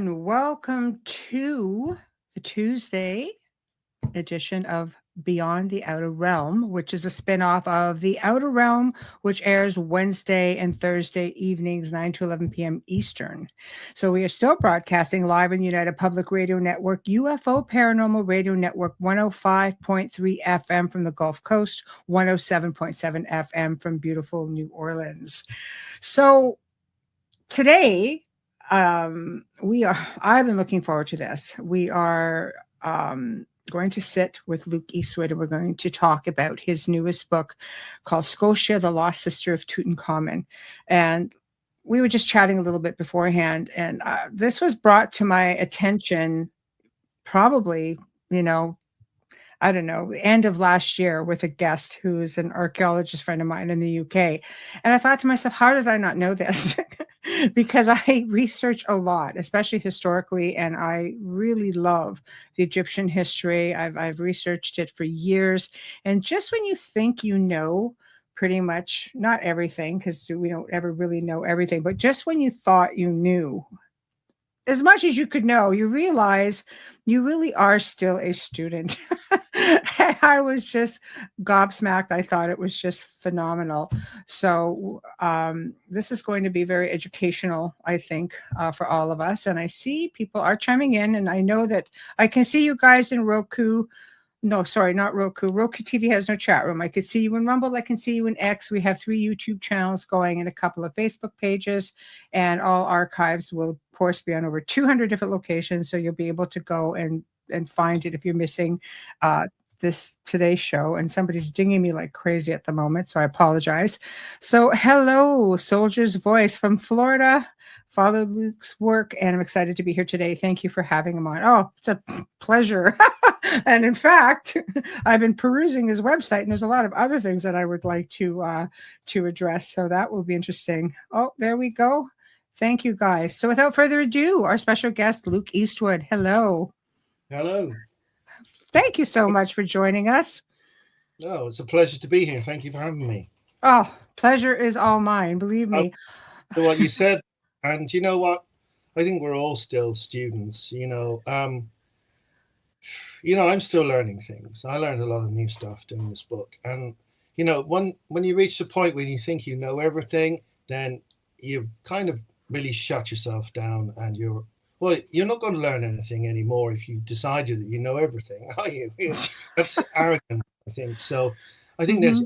Welcome to the Tuesday edition of Beyond the Outer Realm, which is a spin-off of The Outer Realm, which airs Wednesday and Thursday evenings, 9 to 11 p.m. Eastern. So we are still broadcasting live on United Public Radio Network, UFO Paranormal Radio Network, 105.3 FM from the Gulf Coast, 107.7 FM from beautiful New Orleans. So today, I've been looking forward to this. We are going to sit with Luke Eastwood, and we're going to talk about his newest book called Scotia, the Lost Sister of Tutankhamun. And we were just chatting a little bit beforehand, and this was brought to my attention probably, I don't know, end of last year with a guest who is an archaeologist friend of mine in the UK. And I thought to myself, how did I not know this? Because I research a lot, especially historically, and I really love the Egyptian history. I've researched it for years. And just when you think you know pretty much, not everything, because we don't ever really know everything, but just when you thought you knew as much as you could know, you realize you really are still a student. I was just gobsmacked. I thought it was just phenomenal. So this is going to be very educational, I think, for all of us. And I see people are chiming in, and I know that I can see you guys in Roku. No, sorry, not Roku. Roku TV has no chat room. I could see you in Rumble. I can see you in X. We have 3 YouTube channels going and a couple of Facebook pages, and all archives will, of course, be on over 200 different locations. So you'll be able to go and find it if you're missing today's show. And somebody's dinging me like crazy at the moment, so I apologize. So hello, Soldier's Voice from Florida. Follow Luke's work, and I'm excited to be here today. Thank you for having him on. Oh, it's a pleasure. And in fact, I've been perusing his website, and there's a lot of other things that I would like to address. So that will be interesting. Oh, there we go. Thank you, guys. So without further ado, our special guest, Luke Eastwood. Hello. Hello. Thank you so much for joining us. Oh, it's a pleasure to be here. Thank you for having me. Oh, pleasure is all mine. Believe me. So what you said, and you know what? I think we're all still students. I'm still learning things. I learned a lot of new stuff doing this book, and when you reach the point where you think you know everything, then you kind of really shut yourself down, and you're not going to learn anything anymore if you decided that you know everything, are you? That's arrogant, I think. So I think there's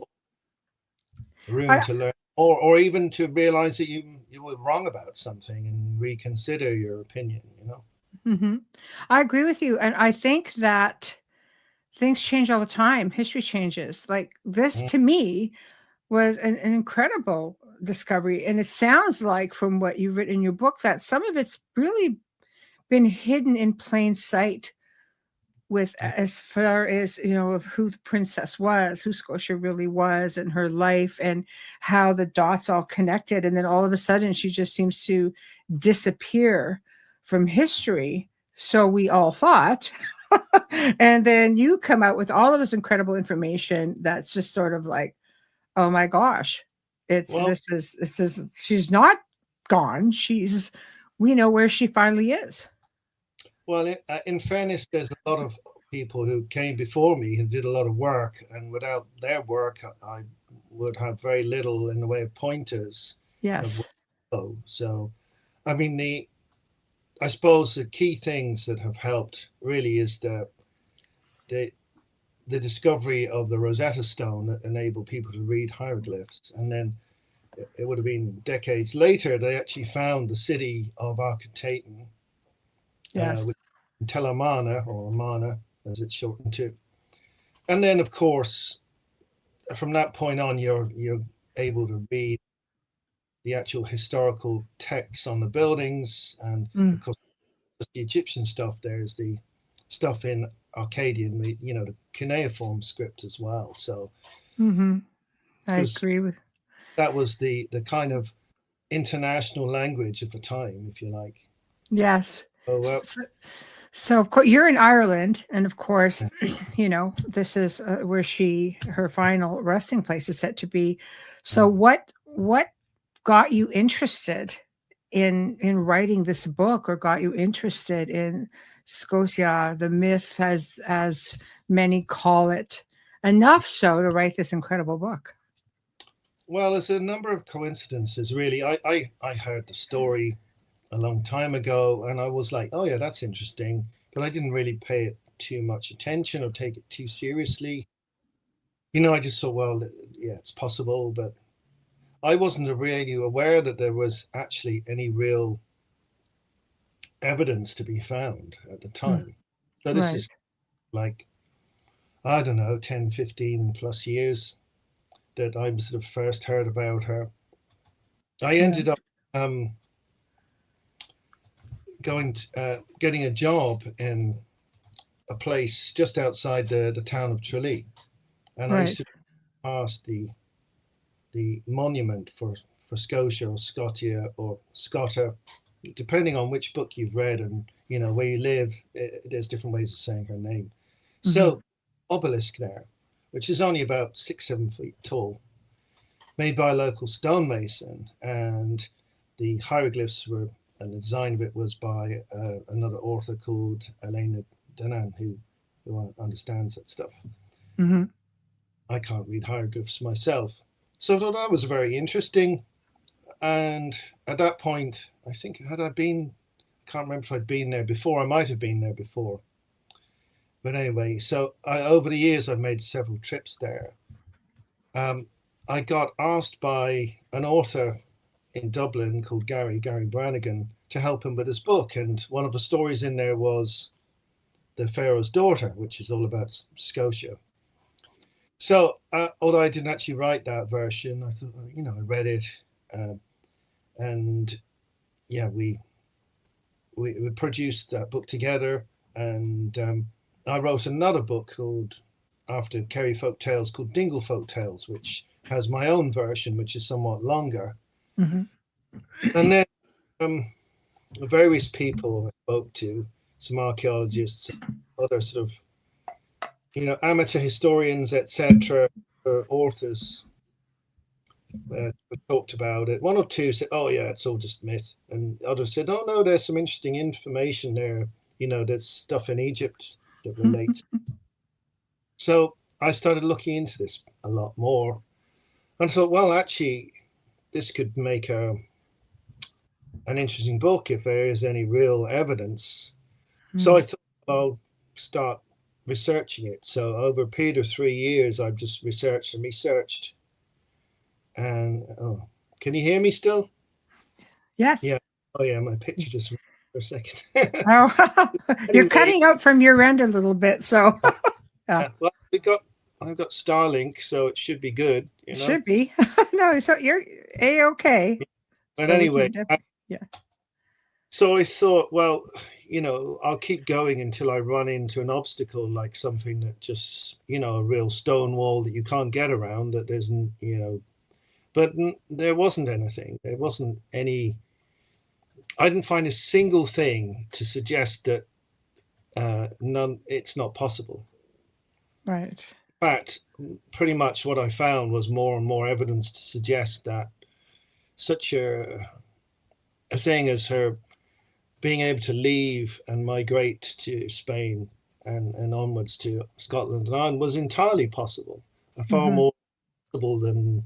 room to learn, or even to realize that you were wrong about something and reconsider your opinion, Mm-hmm. I agree with you. And I think that things change all the time. History changes. Like this, to me, was an incredible discovery. And it sounds like, from what you've written in your book, that some of it's really been hidden in plain sight, with as far as of who the princess was, who Scotia really was, and her life, and how the dots all connected. And then all of a sudden she just seems to disappear from history, so we all thought. And then you come out with all of this incredible information that's just sort of like, oh my gosh, this is she's not gone. We know where she finally is. Well, in fairness, there's a lot of people who came before me who did a lot of work, and without their work, I would have very little in the way of pointers. Yes. So, I mean, I suppose the key things that have helped really is the discovery of the Rosetta Stone that enabled people to read hieroglyphs, and then it would have been decades later they actually found the city of Akhenaten. Yes. Tel Amarna, or Amarna as it's shortened to. And then, of course, from that point on, you're able to read the actual historical texts on the buildings, and of course the Egyptian stuff. There's the stuff in Akkadian, the cuneiform script as well. So I agree with that was the kind of international language of the time, if you like. Yes. So, So of course you're in Ireland, and of course, this is where her final resting place is set to be. So what got you interested in writing this book, or got you interested in Scotia, the myth, as many call it, enough so to write this incredible book? Well, there's a number of coincidences, really. I heard the story a long time ago, and I was like, oh yeah, that's interesting, but I didn't really pay it too much attention or take it too seriously. I just thought, well, yeah, it's possible, but I wasn't really aware that there was actually any real evidence to be found at the time. So this is like, I don't know, 10, 15 plus years that I sort of first heard about her. I ended up getting a job in a place just outside the town of Tralee, and I used to pass the monument for Scotia or Scotia or Scotta, depending on which book you've read and where you live. There's different ways of saying her name. So obelisk there, which is only about 6-7 feet tall, made by a local stonemason, and the hieroglyphs were, and the design of it was by another author called Akhenaten, who understands that stuff. I can't read hieroglyphs myself, so I thought that was very interesting. And at that point, I think, can't remember if I'd been there before. I might have been there before. But anyway, so over the years, I've made several trips there. I got asked by an author in Dublin called Gary Brannigan to help him with his book. And one of the stories in there was the Pharaoh's Daughter, which is all about Scotia. So although I didn't actually write that version, I thought, I read it. And yeah, we produced that book together. And I wrote another book after Kerry Folk Tales called Dingle Folk Tales, which has my own version, which is somewhat longer. And then various people I spoke to, some archaeologists, other sort of, amateur historians, etc., or authors, talked about it. One or two said, oh yeah, it's all just myth. And others said, oh no, there's some interesting information there. There's stuff in Egypt that relates. So I started looking into this a lot more, and thought, well, actually, this could make an interesting book if there is any real evidence. So I thought I'll start researching it. So over a period of 3 years, I've just researched. And can you hear me still? Yes. Yeah. Oh yeah, my picture just for a second. You're cutting out from your end a little bit, so. Well, I've got Starlink, so it should be good. Should be. No, so you're A-okay. But so anyway, yeah. So I thought, well, I'll keep going until I run into an obstacle, like something that just, a real stone wall that you can't get around, that isn't, but there wasn't anything. There wasn't any. I didn't find a single thing to suggest that it's not possible. Right. In fact, pretty much what I found was more and more evidence to suggest that such a thing as her being able to leave and migrate to Spain and onwards to Scotland and Ireland was entirely possible, far more possible than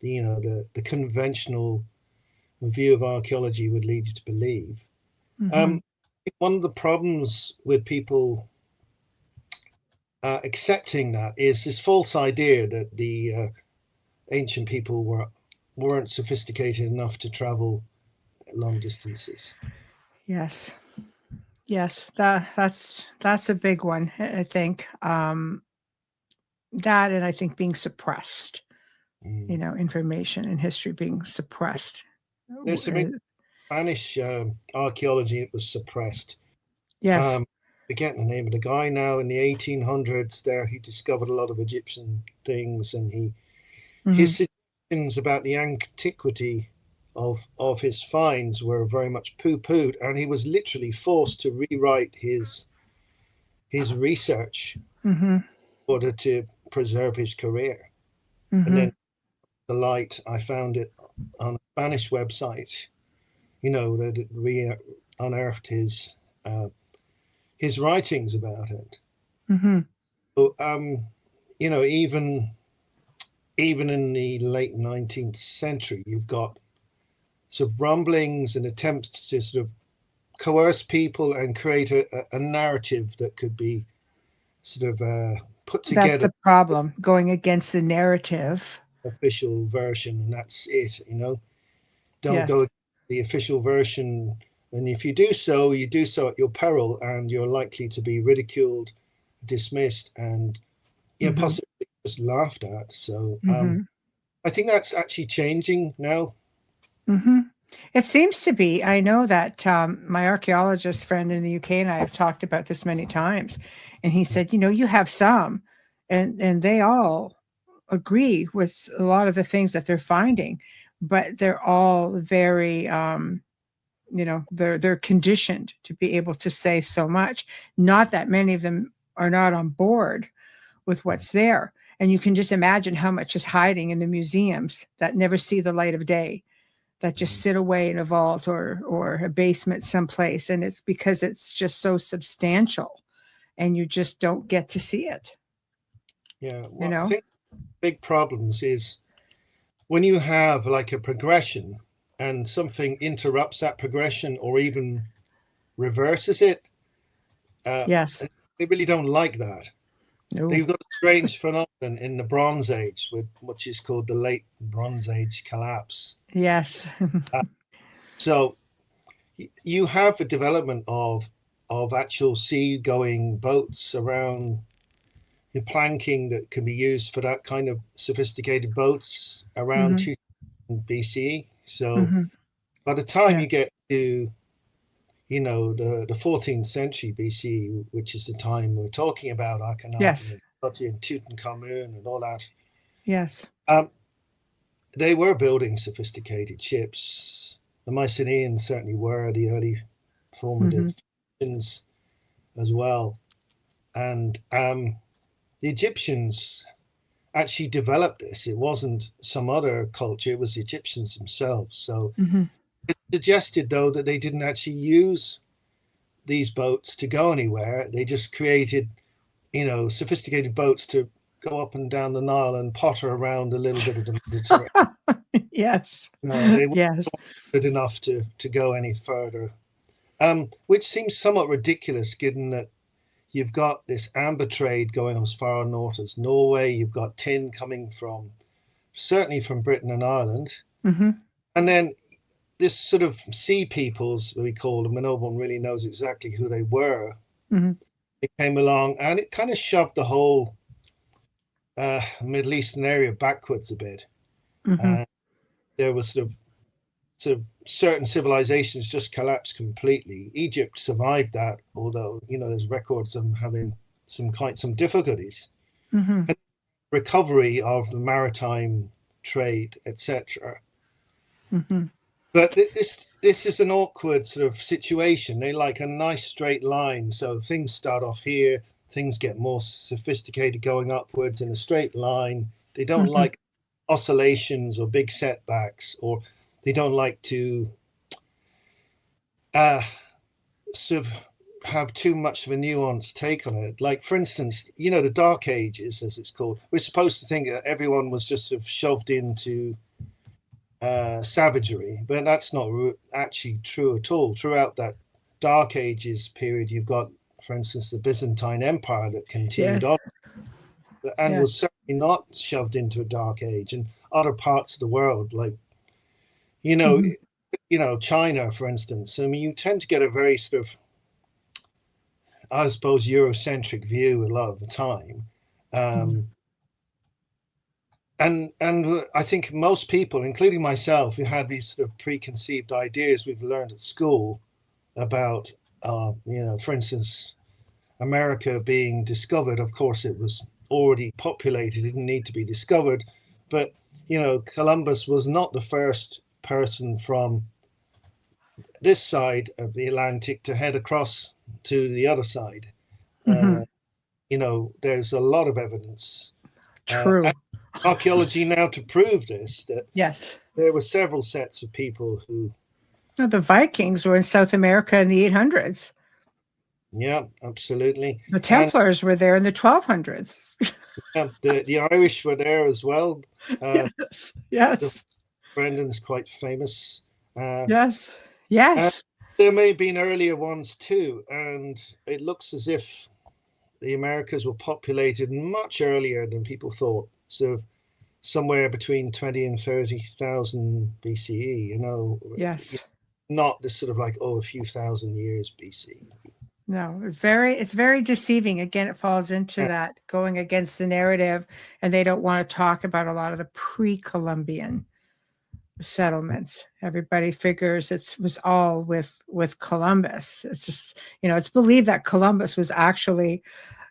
the conventional view of archaeology would lead you to believe. One of the problems with people accepting that is this false idea that the ancient people weren't sophisticated enough to travel long distances. Yes, that's a big one. I think that, and I think being suppressed, information and history being suppressed There's some Spanish archaeology that was suppressed. Yes. Forgetting the name of the guy now. In the 1800s, there he discovered a lot of Egyptian things, and his suggestions about the antiquity of his finds were very much poo-pooed, and he was literally forced to rewrite his research in order to preserve his career. And then the light, I found it on a Spanish website, that unearthed his writings about it. So, even in the late 19th century, you've got sort of rumblings and attempts to sort of coerce people and create a narrative that could be sort of put together. That's the problem, going against the narrative. Official version, and that's it. Don't go against the official version, and if you do so, you do so at your peril, and you're likely to be ridiculed, dismissed, and possibly just laughed at. So I think that's actually changing now. It seems to be. I know that my archaeologist friend in the UK and I have talked about this many times, and he said, you have some, and they all agree with a lot of the things that they're finding, but they're all very they're conditioned to be able to say so much. Not that many of them are not on board with what's there, and you can just imagine how much is hiding in the museums that never see the light of day, that just sit away in a vault or a basement someplace, and it's because it's just so substantial and you just don't get to see it. I think big problems is when you have like a progression and something interrupts that progression or even reverses it. Yes, they really don't like that. No. You've got a strange phenomenon in the Bronze Age, which is called the Late Bronze Age collapse. Yes. So you have a development of actual sea-going boats around, the planking that can be used for that kind of sophisticated boats around 2000 BCE. So by the time you get to the 14th century BCE, which is the time we're talking about, Akhenaten and Tutankhamun and all that. Yes. They were building sophisticated ships. The Mycenaeans certainly were the early formative nations as well. And the Egyptians actually developed this. It wasn't some other culture, it was the Egyptians themselves. So it suggested, though, that they didn't actually use these boats to go anywhere. They just created, sophisticated boats to go up and down the Nile and potter around a little bit of the Mediterranean. Yes. They weren't good enough to go any further, which seems somewhat ridiculous given that you've got this amber trade going as far north as Norway. You've got tin coming certainly from Britain and Ireland. And then this sort of sea peoples, we call them, and no one really knows exactly who they were. It came along and it kind of shoved the whole Middle Eastern area backwards a bit. There was sort of certain civilizations just collapsed completely. Egypt survived that, although there's records of them having some difficulties. And recovery of the maritime trade, etc. But this is an awkward sort of situation. They like a nice straight line, so things start off here, things get more sophisticated going upwards in a straight line. They don't like oscillations or big setbacks, or they don't like to sort of have too much of a nuanced take on it. Like, for instance, the Dark Ages, as it's called, we're supposed to think that everyone was just sort of shoved into savagery, but that's not actually true at all. Throughout that Dark Ages period, you've got, for instance, the Byzantine Empire that continued on and was certainly not shoved into a dark age. And other parts of the world, like China, for instance. I mean, you tend to get a very sort of, I suppose, Eurocentric view a lot of the time. and I think most people, including myself, who had these sort of preconceived ideas we've learned at school about, for instance, America being discovered. Of course, it was already populated; it didn't need to be discovered. But Columbus was not the first person from this side of the Atlantic to head across to the other side. Mm-hmm. There's a lot of evidence, True. and archaeology now to prove this, that Yes. there were several sets of people who. No, the Vikings were in South America in the 800s. Yeah, absolutely. The Templars were there in the 1200s. The Irish were there as well. Yes. Yes. Brendan's quite famous. Yes. Yes. There may have been earlier ones too, and it looks as if the Americas were populated much earlier than people thought. So somewhere between 20 and 30,000 BCE, Yes. not this sort of like, a few thousand years BC. No, it's very deceiving. Again, it falls into that going against the narrative, and they don't want to talk about a lot of the pre-Columbian settlements. Everybody figures it was all with Columbus. It's just, it's believed that Columbus was actually,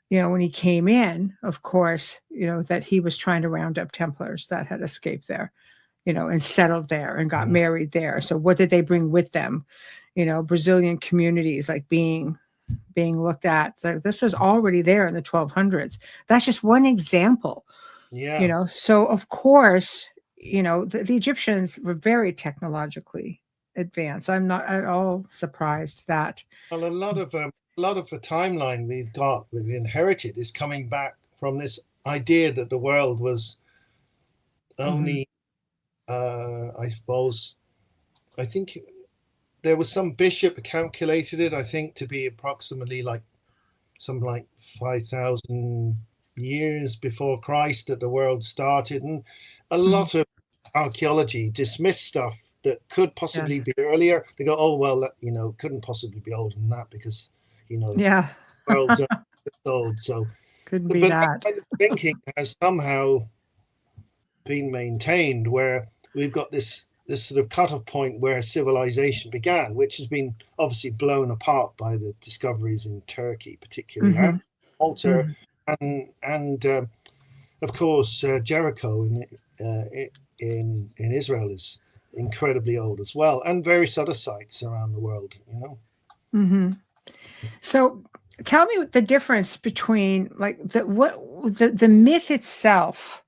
when he came in, of course, that he was trying to round up Templars that had escaped there, and settled there and got married there. So what did they bring with them? Brazilian communities like being looked at. So this was already there in the 1200s. That's just one example. Yeah. So of course, the Egyptians were very technologically advanced. I'm not at all surprised that. Well, a lot of the timeline we've inherited is coming back from this idea that the world was only, I suppose, I think there was some bishop who calculated it, I think, to be approximately like 5,000 years before Christ that the world started. And a lot of archaeology dismissed stuff that could possibly be earlier. They go, oh, well, that, couldn't possibly be older than that because, yeah, the world's old. So couldn't be but that. kind of thinking has somehow been maintained where we've got this sort of cutoff point where civilization began, which has been obviously blown apart by the discoveries in Turkey, particularly, and Malta, and of course Jericho in Israel is incredibly old as well, and various other sites around the world. So, tell me the difference between like the myth itself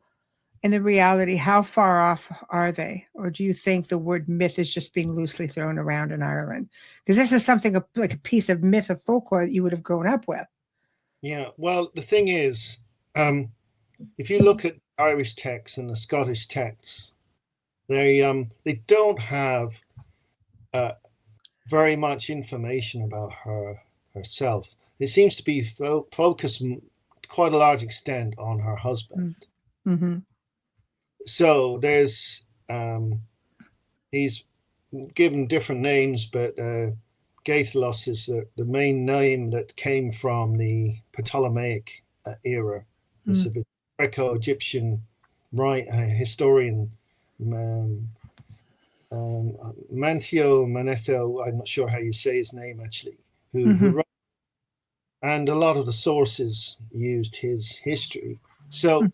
and the reality. How far off are they? Or do you think the word myth is just being loosely thrown around in Ireland? Because this is something like a piece of myth of folklore that you would have grown up with. Yeah, well, the thing is, if you look at Irish texts and the Scottish texts, they don't have very much information about herself. It seems to be focused quite a large extent on her husband. So there's he's given different names, but Gaithlos is the main name that came from the Ptolemaic era. It's a Greco-Egyptian historian, Manetho, I'm not sure how you say his name actually, who wrote, and a lot of the sources used his history. So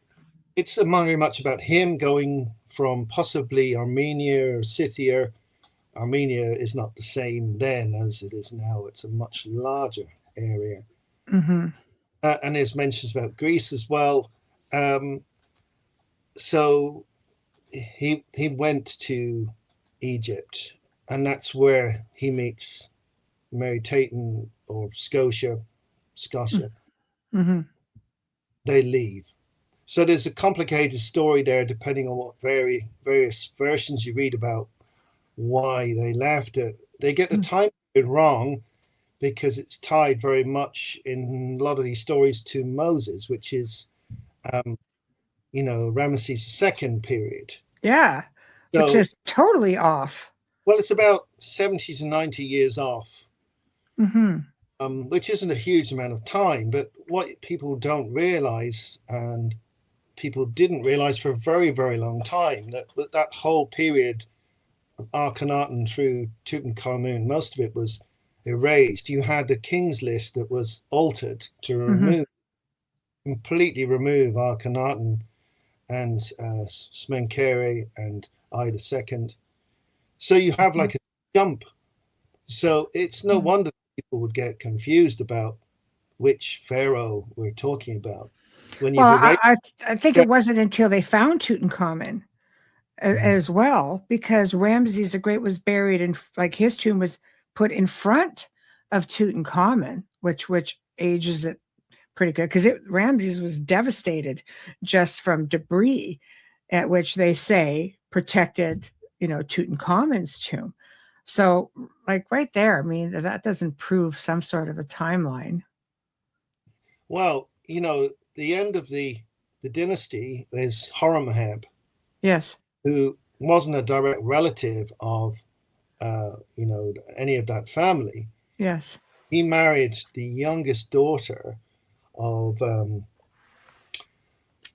it's very much about him going from possibly Armenia or Scythia. Armenia is not the same then as it is now. It's a much larger area. And there's mentions about Greece as well. So he went to Egypt, and that's where he meets Mary Taton or Scotia. They leave. So there's a complicated story there, depending on what various versions you read about why they left it. They get the time period wrong because it's tied very much in a lot of these stories to Moses, which is, Ramesses II period. Yeah, so, which is totally off. Well, it's about 70 to 90 years off, which isn't a huge amount of time. But what people don't realize, and people didn't realize for a very, very long time that whole period of Akhenaten through Tutankhamun, most of it was erased. You had the king's list that was altered to completely remove Akhenaten and Smenkere and I II. So you have like a jump. So it's no wonder people would get confused about which pharaoh we're talking about. When Well, you've erased, I think it wasn't until they found Tutankhamun as well, because Ramses the Great was buried in, like, his tomb was put in front of Tutankhamun, which ages it pretty good, because Ramses was devastated just from debris, at which they say protected, Tutankhamun's tomb. So, like, right there, I mean, that doesn't prove some sort of a timeline. well, the end of the dynasty is Horemheb, Yes. who wasn't a direct relative of any of that family. Yes. He married the youngest daughter of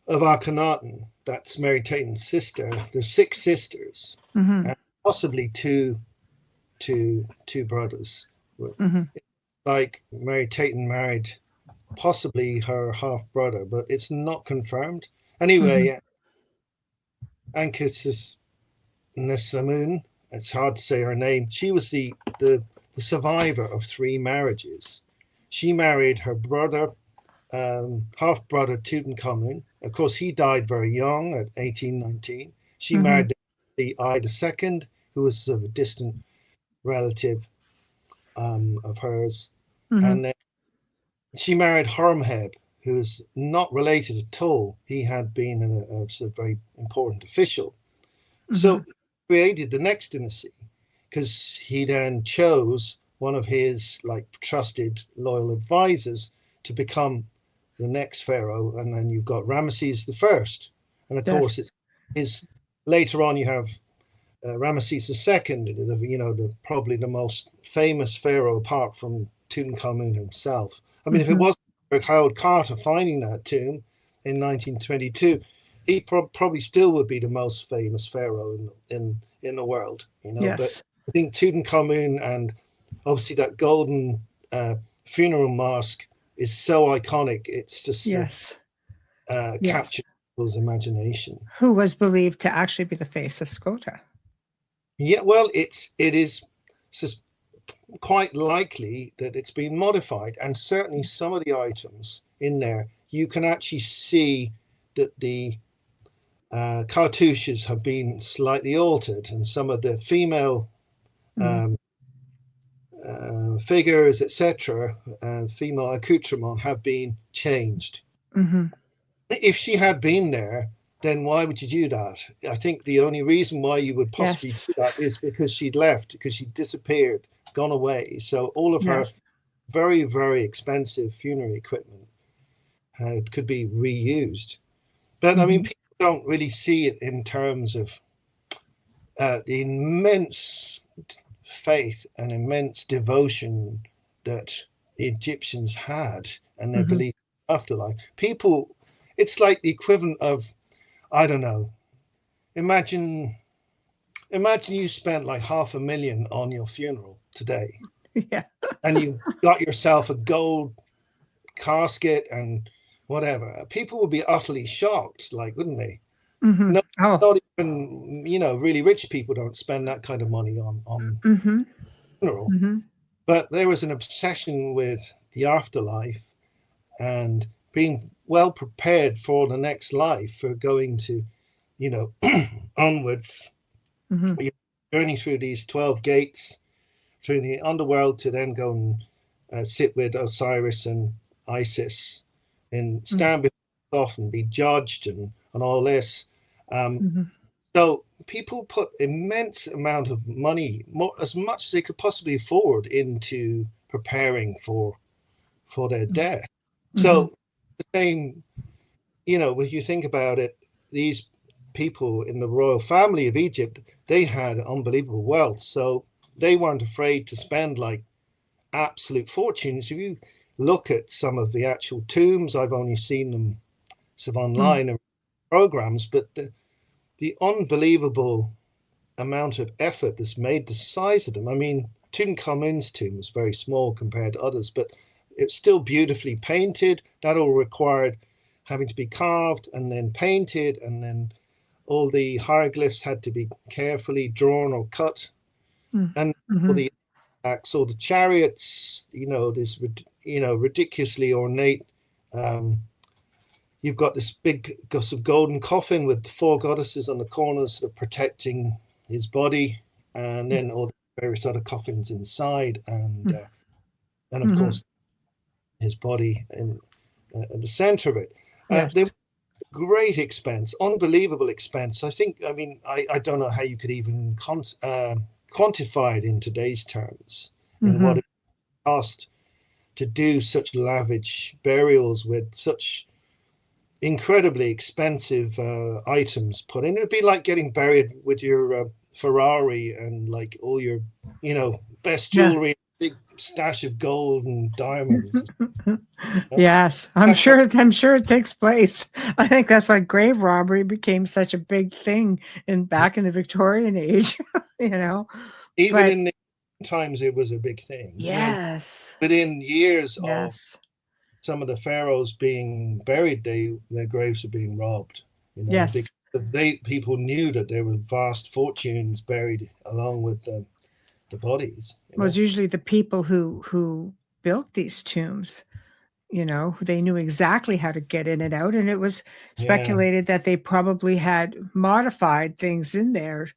Akhenaten. That's Mary Taten's sister. There's 6 sisters, and possibly two brothers. Like Mary Taten married possibly her half brother, but it's not confirmed. Anyway, Akhenaten, it's hard to say her name. She was the survivor of 3 marriages. She married her brother, half brother Tutankhamun. Of course, he died very young at 18, 19. She married the I II, who was a distant relative of hers. And then she married Horemheb, who is not related at all. He had been a very important official. So he created the next dynasty, because he then chose one of his trusted, loyal advisors to become the next pharaoh. And then you've got Ramesses I. And of course, it's later on you have Ramesses II, probably the most famous pharaoh apart from Tutankhamun himself. I mean, if it wasn't for Howard Carter finding that tomb in 1922, he probably still would be the most famous pharaoh in the world. Yes. But I think Tutankhamun, and obviously that golden funeral mask, is so iconic. It's just captured people's imagination. Who was believed to actually be the face of Scotia? Yeah, well, it is just quite likely that it's been modified, and certainly some of the items in there, you can actually see that the cartouches have been slightly altered, and some of the female figures, etc., and female accoutrements have been changed. If she had been there, then why would you do that? I think the only reason why you would possibly do that is because she'd left, because she disappeared, gone away. So all of her very, very expensive funerary equipment could be reused. But I mean, people don't really see it in terms of the immense faith and immense devotion that the Egyptians had, and their belief in afterlife. People, it's like the equivalent of, I don't know, imagine you spent like $500,000 on your funeral today. Yeah. And you got yourself a gold casket and whatever. People would be utterly shocked, wouldn't they? No, not even, really rich people don't spend that kind of money on funeral. But there was an obsession with the afterlife and being well prepared for the next life, for going to, onwards. You're journeying through these 12 gates through the underworld to then go and sit with Osiris and Isis and stand before God and be judged and all this. So people put immense amount of money, as much as they could possibly afford, into preparing for their death. So the same, when you think about it, these people in the royal family of Egypt, they had unbelievable wealth. So they weren't afraid to spend absolute fortunes. If you look at some of the actual tombs, I've only seen them sort of online, programs, but the unbelievable amount of effort that's made, the size of them. I mean, Tutankhamun's tomb was very small compared to others, but it's still beautifully painted. That all required having to be carved and then painted, and then all the hieroglyphs had to be carefully drawn or cut, and all the acts, all the chariots, this ridiculously ornate. You've got this big golden coffin with the four goddesses on the corners sort of protecting his body, and then all the various other coffins inside, and of course his body in at the center of it. Yes. They were great expense, unbelievable expense. I don't know how you could even quantify it in today's terms, in what it cost to do such lavish burials with such incredibly expensive items put in. It would be like getting buried with your Ferrari and like all your, best jewelry, big stash of gold and diamonds. Yes, I'm sure it takes place. I think that's why grave robbery became such a big thing back in the Victorian age. Even in the times, it was a big thing. Yes. Within years of some of the pharaohs being buried, their graves are being robbed. Yes. People knew that there were vast fortunes buried along with the bodies. Well, it's usually the people who built these tombs, they knew exactly how to get in and out. And it was speculated that they probably had modified things in there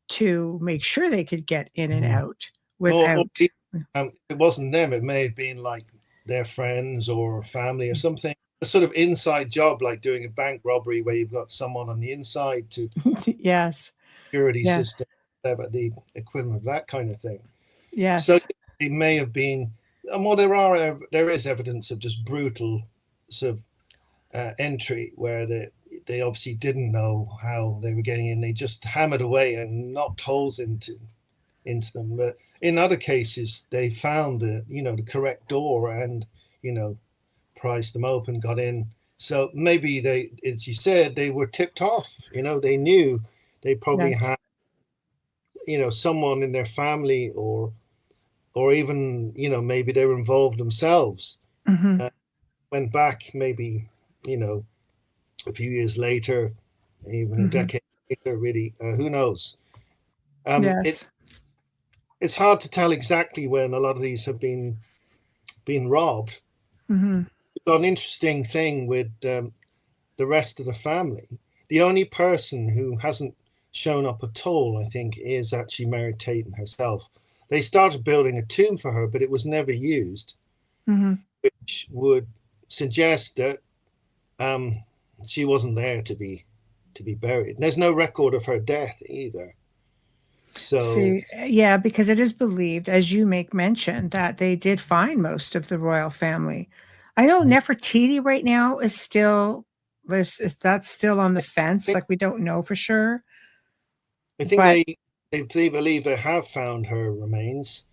to make sure they could get in and out without. It wasn't them. It may have been like their friends or family or something. A sort of inside job, like doing a bank robbery where you've got someone on the inside to security system, the equivalent of that kind of thing. Yes. So it may have been, well, there is evidence of just brutal sort of entry where they obviously didn't know how they were getting in. They just hammered away and knocked holes into them. But in other cases, they found the correct door and prized them open, got in. So maybe they, as you said, they were tipped off. They knew they probably had someone in their family or even maybe they were involved themselves. Went back maybe a few years later, even a decade later, really. Who knows? It's hard to tell exactly when a lot of these have been robbed. It's an interesting thing with the rest of the family. The only person who hasn't shown up at all, I think, is actually Mary Tatum herself. They started building a tomb for her, but it was never used, which would suggest that she wasn't there to be buried. There's no record of her death either. So because it is believed, as you make mention, that they did find most of the royal family. I know Nefertiti right now is still that's still on the fence. Like we don't know for sure. I think they believe they have found her remains,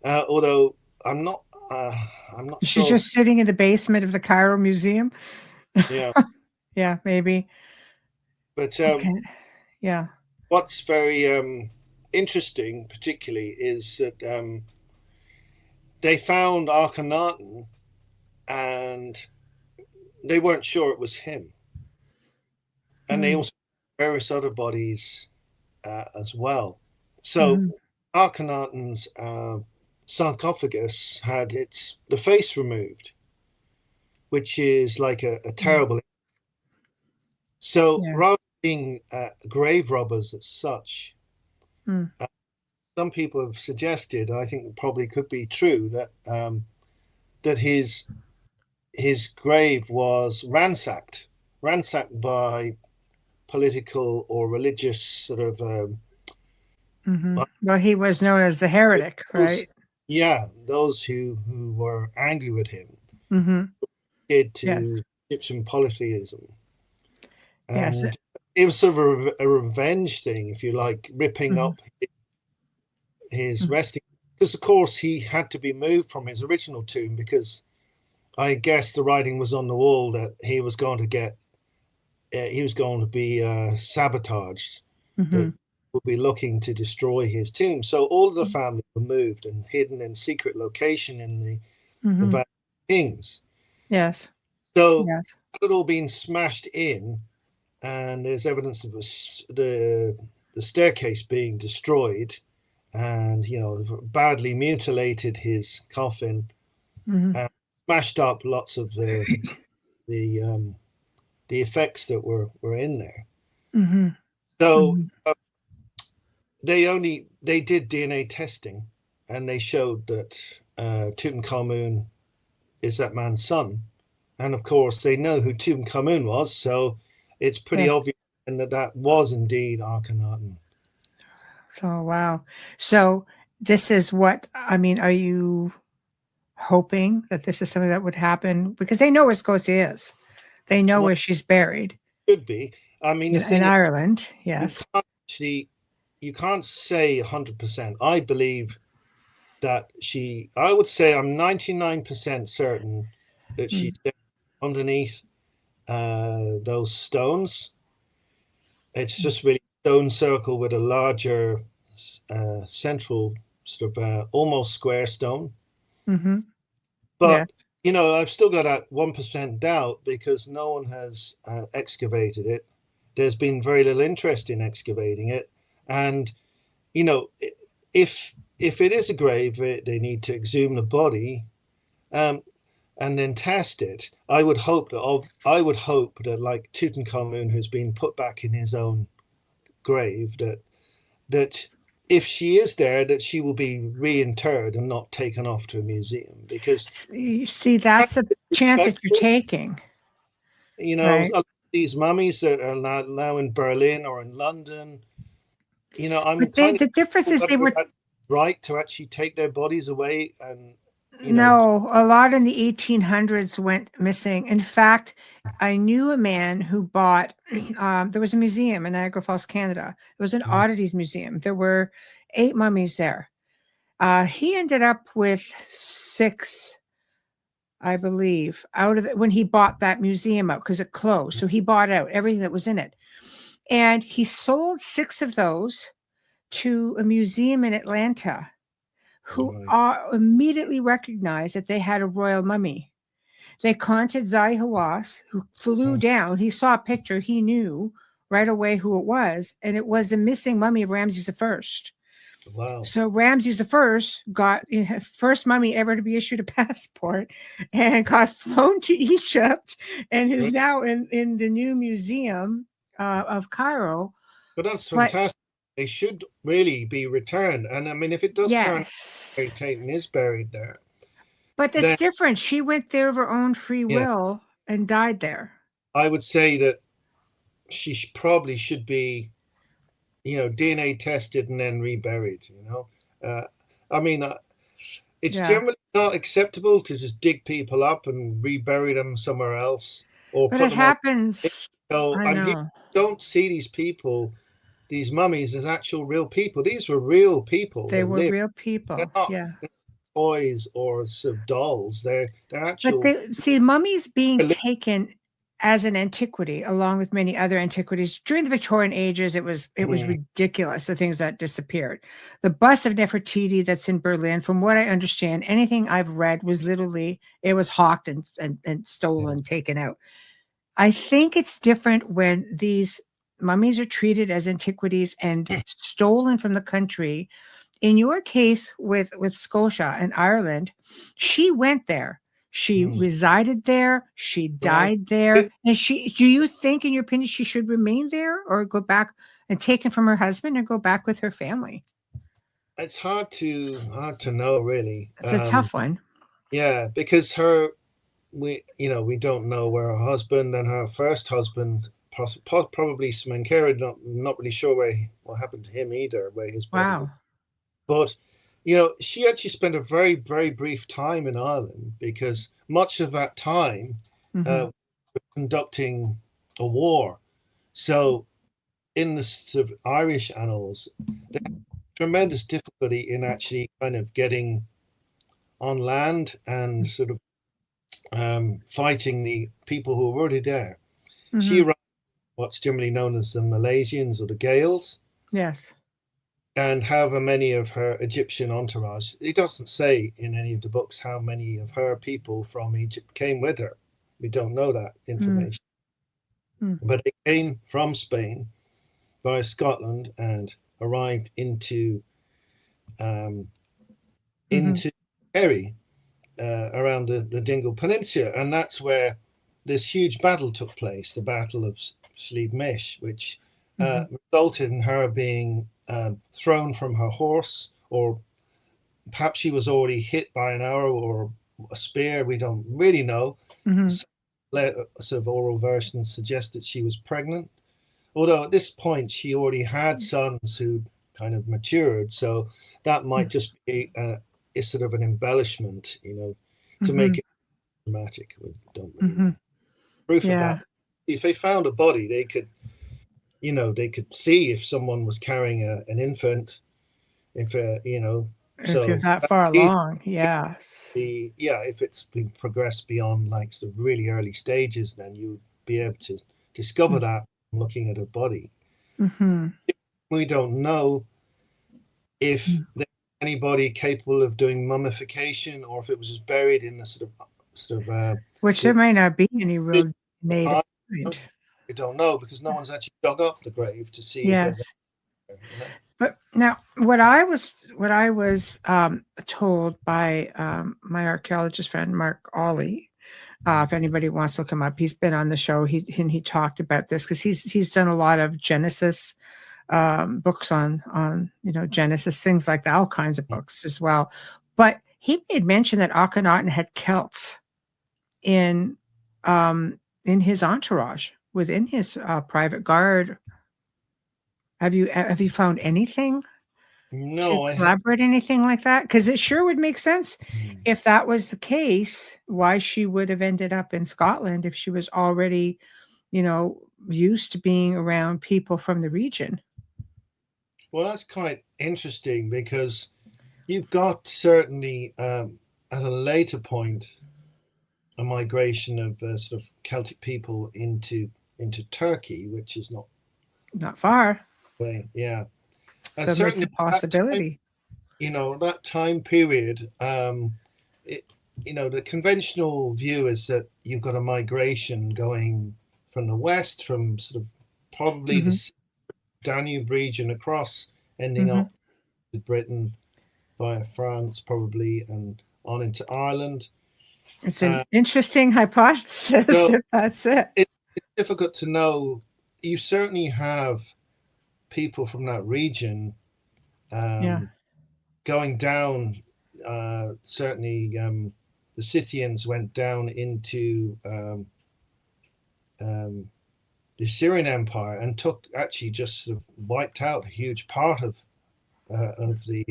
although I'm not sure. She's just sitting in the basement of the Cairo Museum. Yeah. Yeah, maybe. But yeah. What's very interesting, particularly, is that they found Akhenaten, and they weren't sure it was him. And they also found various other bodies as well. So Akhenaten's sarcophagus had the face removed, which is like a terrible. So rather than being grave robbers as such, some people have suggested, I think it probably could be true, that that his grave was ransacked by political or religious sort of. Well, he was known as the heretic, right? Yeah, those who were angry with him, did to Egyptian polytheism. And it was sort of a revenge thing, if you like, ripping up his resting. Because, of course, he had to be moved from his original tomb because I guess the writing was on the wall that he was going to get he was going to be sabotaged. Mm-hmm. That would be looking to destroy his tomb. So all of the family were moved and hidden in secret location in the Mm-hmm. Valley of Kings. Yes. So Yes. it had all been smashed in, and there's evidence of the staircase being destroyed, and badly mutilated his coffin, Mm-hmm. and smashed up lots of the the effects that were in there. Mm-hmm. So Mm-hmm. they did DNA testing, and they showed that Tutankhamun is that man's son, and of course they know who Tutankhamun was, so it's pretty Yes. obvious and that was indeed Akhenaten. So wow. So this is what I mean. Are you hoping that this is something that would happen? Because they know where Scotia is. They know Well, where she's buried should be. I mean, the in thing is, Ireland. you Yes. can't actually, you can't say 100%. I believe that I would say I'm 99% certain that she's Mm. there underneath those stones. It's just really stone circle with a larger central sort of almost square stone. Mm-hmm. But Yes. I've still got that 1% doubt because no one has excavated it. There's been very little interest in excavating it, and you know, if it is a grave, they need to exhume the body, um, and then test it. I would hope that like Tutankhamun, who's been put back in his own grave, that if she is there, that she will be reinterred and not taken off to a museum because You see, that's a chance that you're taking, right? these mummies that are now in Berlin or in London, I'm But they, kind the difference of is they whether were that's right to actually take their bodies away and no, a lot in the 1800s went missing. In fact, I knew a man who bought, there was a museum in Niagara Falls, Canada. It was an mm, oddities museum. There were 8 mummies there. He ended up with 6, I believe, out of it when he bought that museum out because it closed. So he bought out everything that was in it. And he sold 6 of those to a museum in Atlanta who right, immediately recognized that they had a royal mummy. They contacted Zahi Hawass, who flew mm, down. He saw a picture. He knew right away who it was. And it was the missing mummy of Ramses I. wow, So Ramses I got first mummy ever to be issued a passport and got flown to Egypt and is right. now in the new museum of Cairo. But that's But fantastic. They should really be returned. And I mean, if it does turn out yes, Mary Tatum is buried there, but that's then different. She went there of her own free yeah, will and died there. I would say that she probably should be, DNA tested and then reburied. I mean, it's Yeah. generally not acceptable to just dig people up and rebury them somewhere else or But put it them on. happens. So, I and people know. don't see these people, these mummies, as actual real people. These were real people They that were lived. real They're people. not Yeah. toys or sort of dolls. They're But actual. they see mummies being taken as an antiquity, along with many other antiquities. During the Victorian ages, it was Mm, ridiculous, the things that disappeared. The bust of Nefertiti that's in Berlin, from what I understand, anything I've read was literally it was hawked and yeah. stolen, taken out. I think it's different when these mummies are treated as antiquities and stolen from the country. In your case with Scotia and Ireland, she went there. She Mm, resided there. She right. died there. And do you think, in your opinion, she should remain there or go back and taken from her husband and go back with her family? It's hard to know really. It's a tough one. Yeah, because we don't know where her husband and her first husband, probably Smenkhero, not really sure what happened to him either, where his body was. Wow. But she actually spent a very very brief time in Ireland because much of that time Hmm. conducting a war. So in the sort of Irish annals, they had tremendous difficulty in actually kind of getting on land and sort of fighting the people who were already there. She Hmm. arrived what's generally known as the Malaysians or the Gaels, Yes. and however many of her Egyptian entourage. It doesn't say in any of the books how many of her people from Egypt came with her. We don't know that information. But they came from Spain via Scotland and arrived into Kerry around the Dingle Peninsula, and that's where this huge battle took place, the Battle of Slieve Mish, which resulted in her being thrown from her horse, or perhaps she was already hit by an arrow or a spear. We don't really know. Sort of oral versions suggest that she was pregnant, although at this point she already had sons who kind of matured, so that might just be a sort of an embellishment, to make it dramatic. We don't really know proof of that. If they found a body, they could see if someone was carrying an infant, if if you're that far along, yes. If it's been progressed beyond like the really early stages, then you'd be able to discover that from looking at a body. We don't know if there's anybody capable of doing mummification, or if it was just buried in the sort of which there may not be any real native. We don't know, because no one's actually dug up the grave to see. Yes. But now, what I was told by my archaeologist friend Mark Ollie, if anybody wants to look him up, he's been on the show. He talked about this because he's done a lot of Genesis books on Genesis, things like that, all kinds of books as well. But he made mention that Akhenaten had Celts in his entourage, within his private guard. Have you found anything? No, to elaborate anything like that? Because it sure would make sense if that was the case, why she would have ended up in Scotland if she was already, used to being around people from the region. Well, that's quite interesting, because you've got certainly at a later point a migration of sort of Celtic people into Turkey, which is not far. Yeah. So it's a possibility. That time period, the conventional view is that you've got a migration going from the west, from sort of probably the Danube region across, ending up in Britain via France probably, and on into Ireland. It's an interesting hypothesis, if that's it. It's difficult to know. You certainly have people from that region going down. Certainly the Scythians went down into the Assyrian Empire and actually just sort of wiped out a huge part of the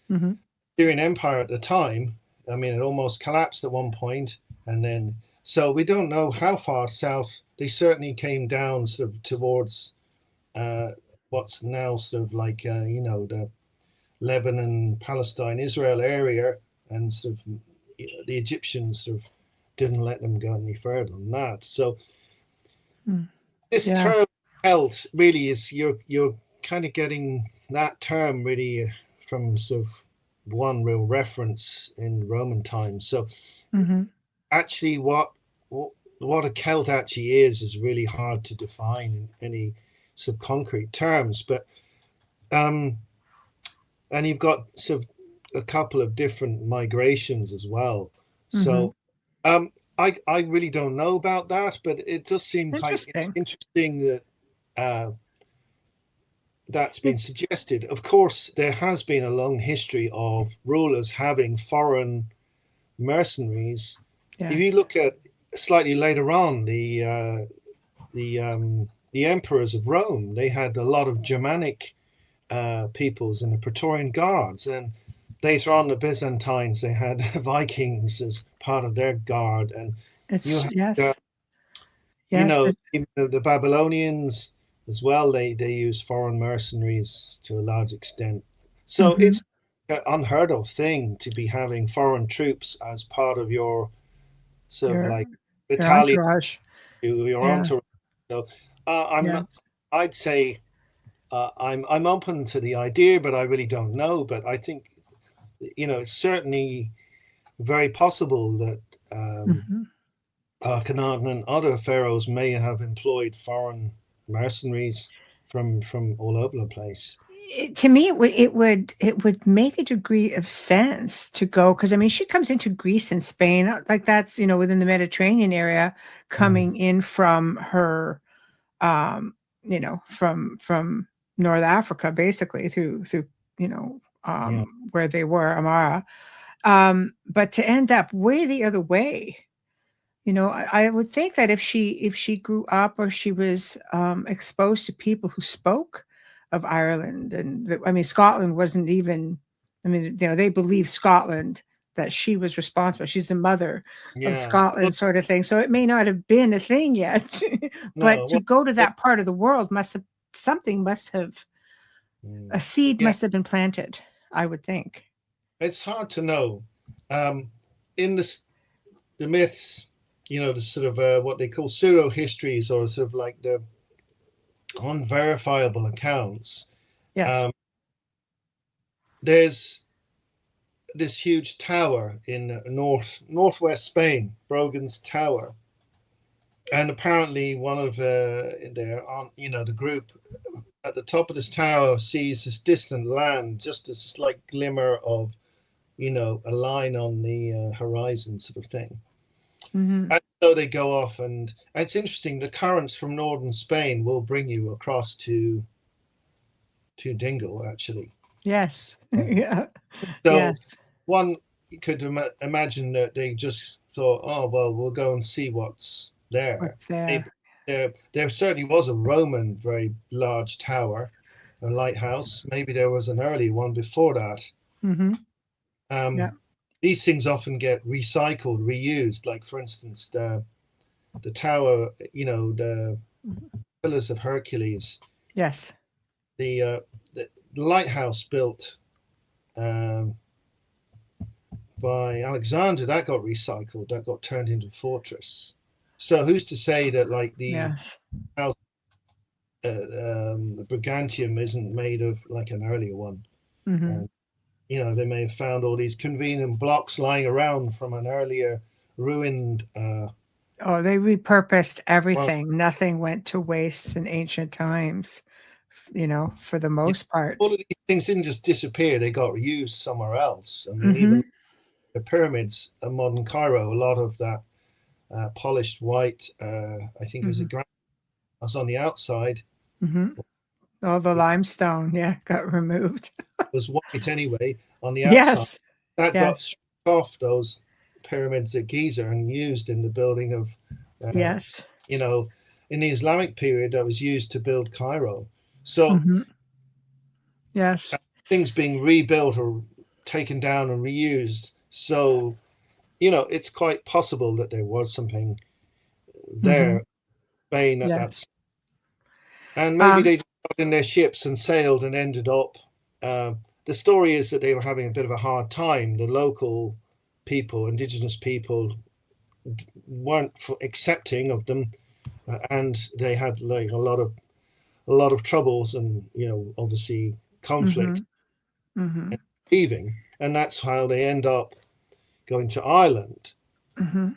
Assyrian Empire at the time. I mean, it almost collapsed at one point, and then so we don't know how far south. They certainly came down sort of towards what's now sort of like the Lebanon, Palestine, Israel area, and sort of the Egyptians sort of didn't let them go any further than that. So this term Celt really is you're kind of getting that term really from sort of one real reference in Roman times. So actually what a Celt actually is really hard to define in any sort of concrete terms. But and you've got sort of a couple of different migrations as well. So I really don't know about that, but it does seem quite interesting that that's been suggested. Of course, there has been a long history of rulers having foreign mercenaries. If you look at slightly later on, the emperors of Rome, they had a lot of Germanic peoples in the Praetorian Guards, and later on the Byzantines, they had Vikings as part of their guard, and even the Babylonians as well, they use foreign mercenaries to a large extent. So it's an unheard of thing to be having foreign troops as part of your sort of like battalion, your entourage. So I'm. Yes. I'd say I'm open to the idea, but I really don't know. But I think it's certainly very possible that Hmm. Akhenaten and other pharaohs may have employed foreign mercenaries from all over the place. To me, it would make a degree of sense to go, because I mean she comes into Greece and Spain, like that's within the Mediterranean area, Mm, coming in from her from North Africa, basically through yeah, where they were, Amara. But to end up way the other way, I would think that if she grew up, or she was exposed to people who spoke of Ireland, and I mean Scotland wasn't even. I mean, they believe Scotland, that she was responsible. She's the mother of yeah. Well, Scotland, sort of thing. So it may not have been a thing yet, but no, to well, go to it, that part of the world must have mm, a seed yeah, must have been planted, I would think. it's hard to know. In the myths, the sort of what they call pseudo histories, or sort of like the unverifiable accounts. Yes. Um, there's this huge tower in northwest Spain, Brogan's Tower, and apparently one of their on the group at the top of this tower sees this distant land, just a slight glimmer of a line on the horizon, sort of thing. Hmm. And so they go off, and it's interesting. The currents from northern Spain will bring you across to Dingle, actually. Yes. Um, Yeah. so Yes. one could imagine that they just thought, oh well, we'll go and see what's there. What's Maybe there? there certainly was a Roman very large tower, a lighthouse. Maybe there was an early one before that. Hmm. Yeah. Um, these things often get recycled, reused. Like for instance, the tower, the Pillars of Hercules, Yes. the the lighthouse built um, by Alexander, that got recycled, that got turned into a fortress. So who's to say that like the Yes. house, the Brigantium isn't made of like an earlier one? Hmm. And they may have found all these convenient blocks lying around from an earlier ruined Oh, they repurposed one. everything. Nothing went to waste in ancient times, for the Yeah, most part. all of these things didn't just disappear; they got used somewhere else. I mean, Hmm. even the pyramids in modern Cairo, a lot of that polished white, I think it was a Hmm. granite, was on the outside. Hmm. All the limestone, yeah, got removed. Was white anyway on the outside. Yes. That got Yes. stripped off those pyramids at Giza and used in the building of, uh, Yes. you know, in the Islamic period that was used to build Cairo. So Hmm. Yes. things being rebuilt or taken down and reused. So, it's quite possible that there was something Hmm. there, Spain at that, Yes. and maybe Um, they got in their ships and sailed and ended up. Uh, the story is that they were having a bit of a hard time. The local people, indigenous people, weren't accepting of them, and they had like a lot of troubles and obviously conflict hmm. Hmm. leaving, and that's how they end up going to Ireland. Hmm.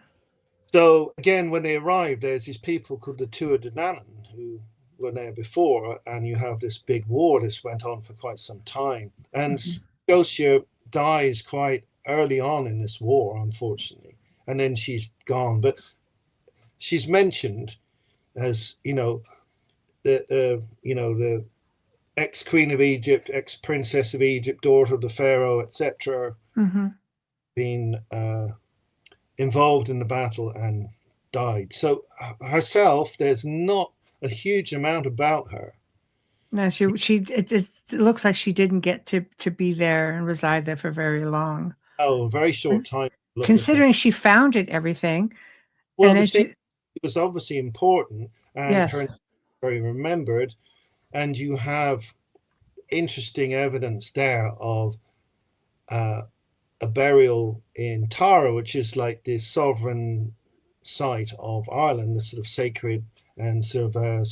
So again, when they arrived, there's these people called the Tuatha who were there before, and you have this big war. This went on for quite some time, and Hmm. Scotia dies quite early on in this war, unfortunately, and then she's gone. But she's mentioned as the ex queen of Egypt, ex princess of Egypt, daughter of the pharaoh, etc., Hmm. being involved in the battle and died. So herself, there's not a huge amount about her. No, it looks like she didn't get to be there and reside there for very long. Oh, a very short time. Look at things. Considering she founded everything, Well, and the then thing she, was obviously important, and yes. her very remembered. And you have interesting evidence there of uh, a burial in Tara, which is like the sovereign site of Ireland, the sort of sacred and sort of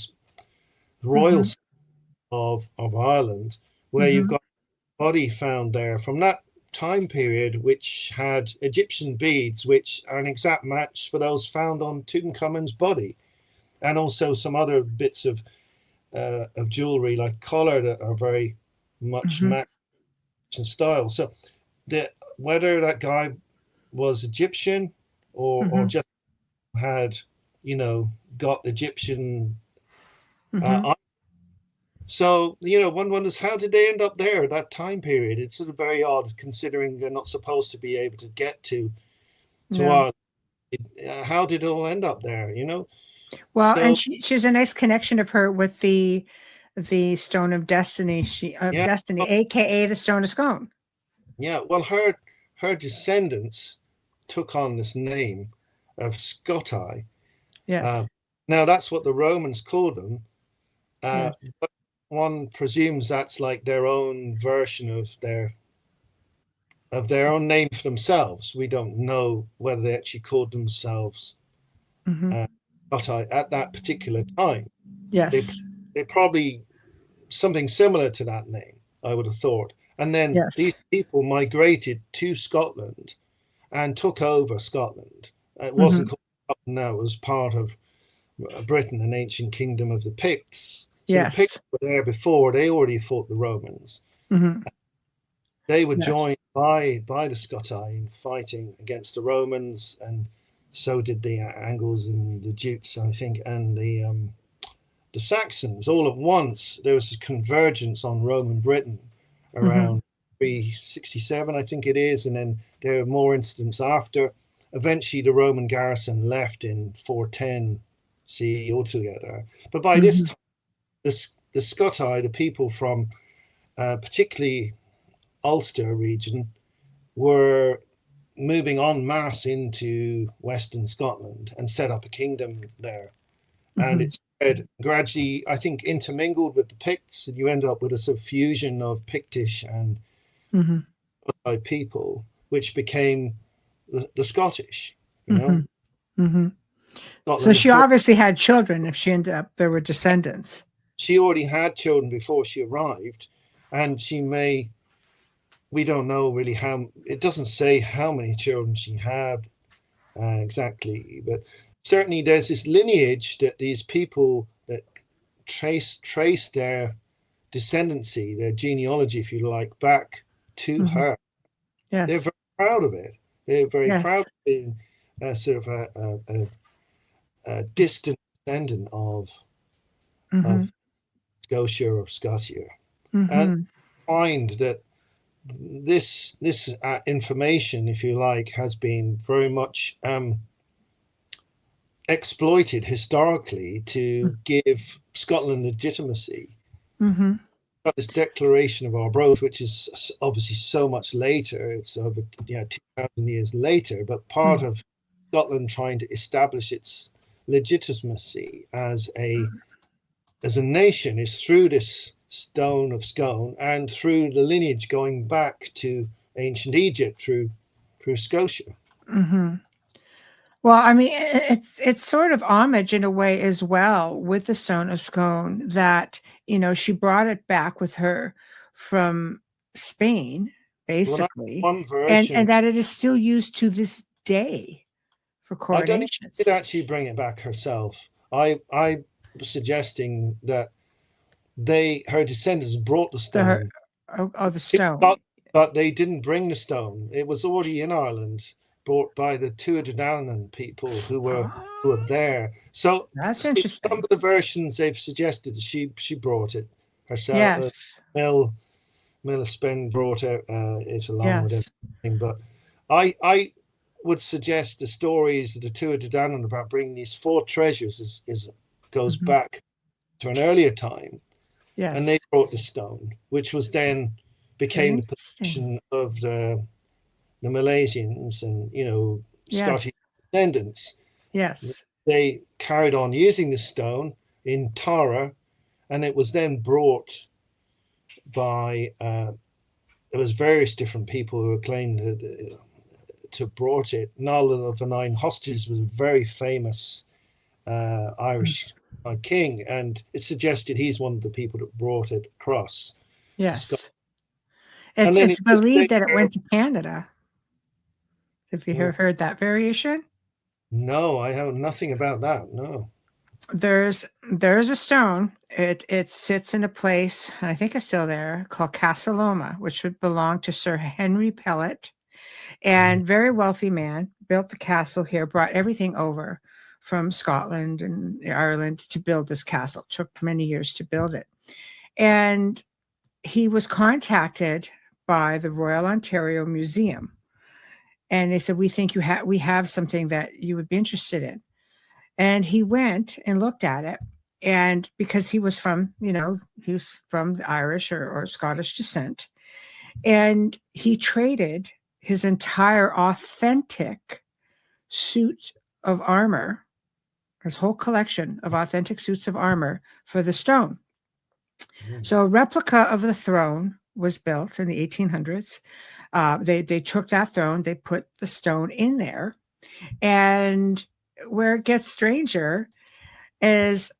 royal of Ireland, where you've got a body found there from that time period, which had Egyptian beads, which are an exact match for those found on Tutankhamun's body, and also some other bits of jewelry like collar that are very much matched in style. So whether that guy was Egyptian or just had, got Egyptian. So, one wonders, how did they end up there at that time period? It's sort of very odd, considering they're not supposed to be able to get to Ireland. How did it all end up there? Well, So, and she has a nice connection of her with the Stone of Destiny. Destiny, aka the Stone of Scone. Yeah, well, her descendants took on this name of Scoti. Yes. Now that's what the Romans called them. Yes. But one presumes that's like their own version of their own name for themselves. We don't know whether they actually called themselves Scoti at that particular time. Yes. They probably something similar to that name, I would have thought. And then these people migrated to Scotland and took over Scotland. It wasn't called Scotland now, it was part of Britain, an ancient kingdom of the Picts. So the Picts were there before, they already fought the Romans. They were joined by the Scoti in fighting against the Romans, and so did the Angles and the Jutes, I think, and the Saxons. All at once, there was a convergence on Roman Britain around 367, I think it is, and then there are more incidents after. Eventually, the Roman garrison left in 410 CE altogether. But by this time, the Scoti, the people from particularly Ulster region, were moving en masse into Western Scotland and set up a kingdom there. And it spread gradually, I think, intermingled with the Picts, and you end up with a sort of fusion of Pictish and Scottish people, which became the Scottish, So she obviously had children if she ended up, there were descendants. She already had children before she arrived, and we don't know really it doesn't say how many children she had exactly, but certainly there's this lineage that these people that trace their descendancy, their genealogy, if you like, back to her. Yes. They're very proud of it. They're very proud of being sort of a distant descendant of Scotia or Scotia. And find that this information, if you like, has been very much exploited historically to give Scotland legitimacy. Got this Declaration of Arbroath, which is obviously so much later. It's over 2,000 years later, but part of Scotland trying to establish its legitimacy as a nation is through this Stone of Scone and through the lineage going back to ancient Egypt through Scotia. Well, I mean, it's sort of homage in a way as well with the Stone of Scone that, she brought it back with her from Spain, basically, one version, and that it is still used to this day for coronations. I don't think she did actually bring it back herself. I was suggesting that her descendants brought the stone. The stone. But they didn't bring the stone. It was already in Ireland, brought by the Tuatha people who were there. So that's interesting. Some of the versions they've suggested she brought it herself. Yes. Millispen brought it along with everything. But I would suggest the stories of the Tuatha about bringing these 4 treasures goes back to an earlier time. Yes. And they brought the stone, which was then became the possession of the Malaysians and Scottish descendants. Yes. They carried on using the stone in Tara, and it was then brought by there was various different people who claimed to brought it. Null of the Nine Hostages was a very famous Irish king, and it suggested he's one of the people that brought it across to Scotland. Yes. And then It's it just believed that it went to Canada. Have you oh, heard that variation? no, I have nothing about that. No. There's a stone. It sits in a place, I think it's still there, called Castle Loma, which would belong to Sir Henry Pellet, and very wealthy man, built the castle here, brought everything over from Scotland and Ireland to build this castle. It took many years to build it. And he was contacted by the Royal Ontario Museum, and they said, we have something that you would be interested in. And he went and looked at it. And because he was from, he was from Irish or Scottish descent, and he traded his entire authentic suit of armor, his whole collection of authentic suits of armor, for the stone. So a replica of the throne was built in the 1800s. They took that throne, they put the stone in there, and where it gets stranger is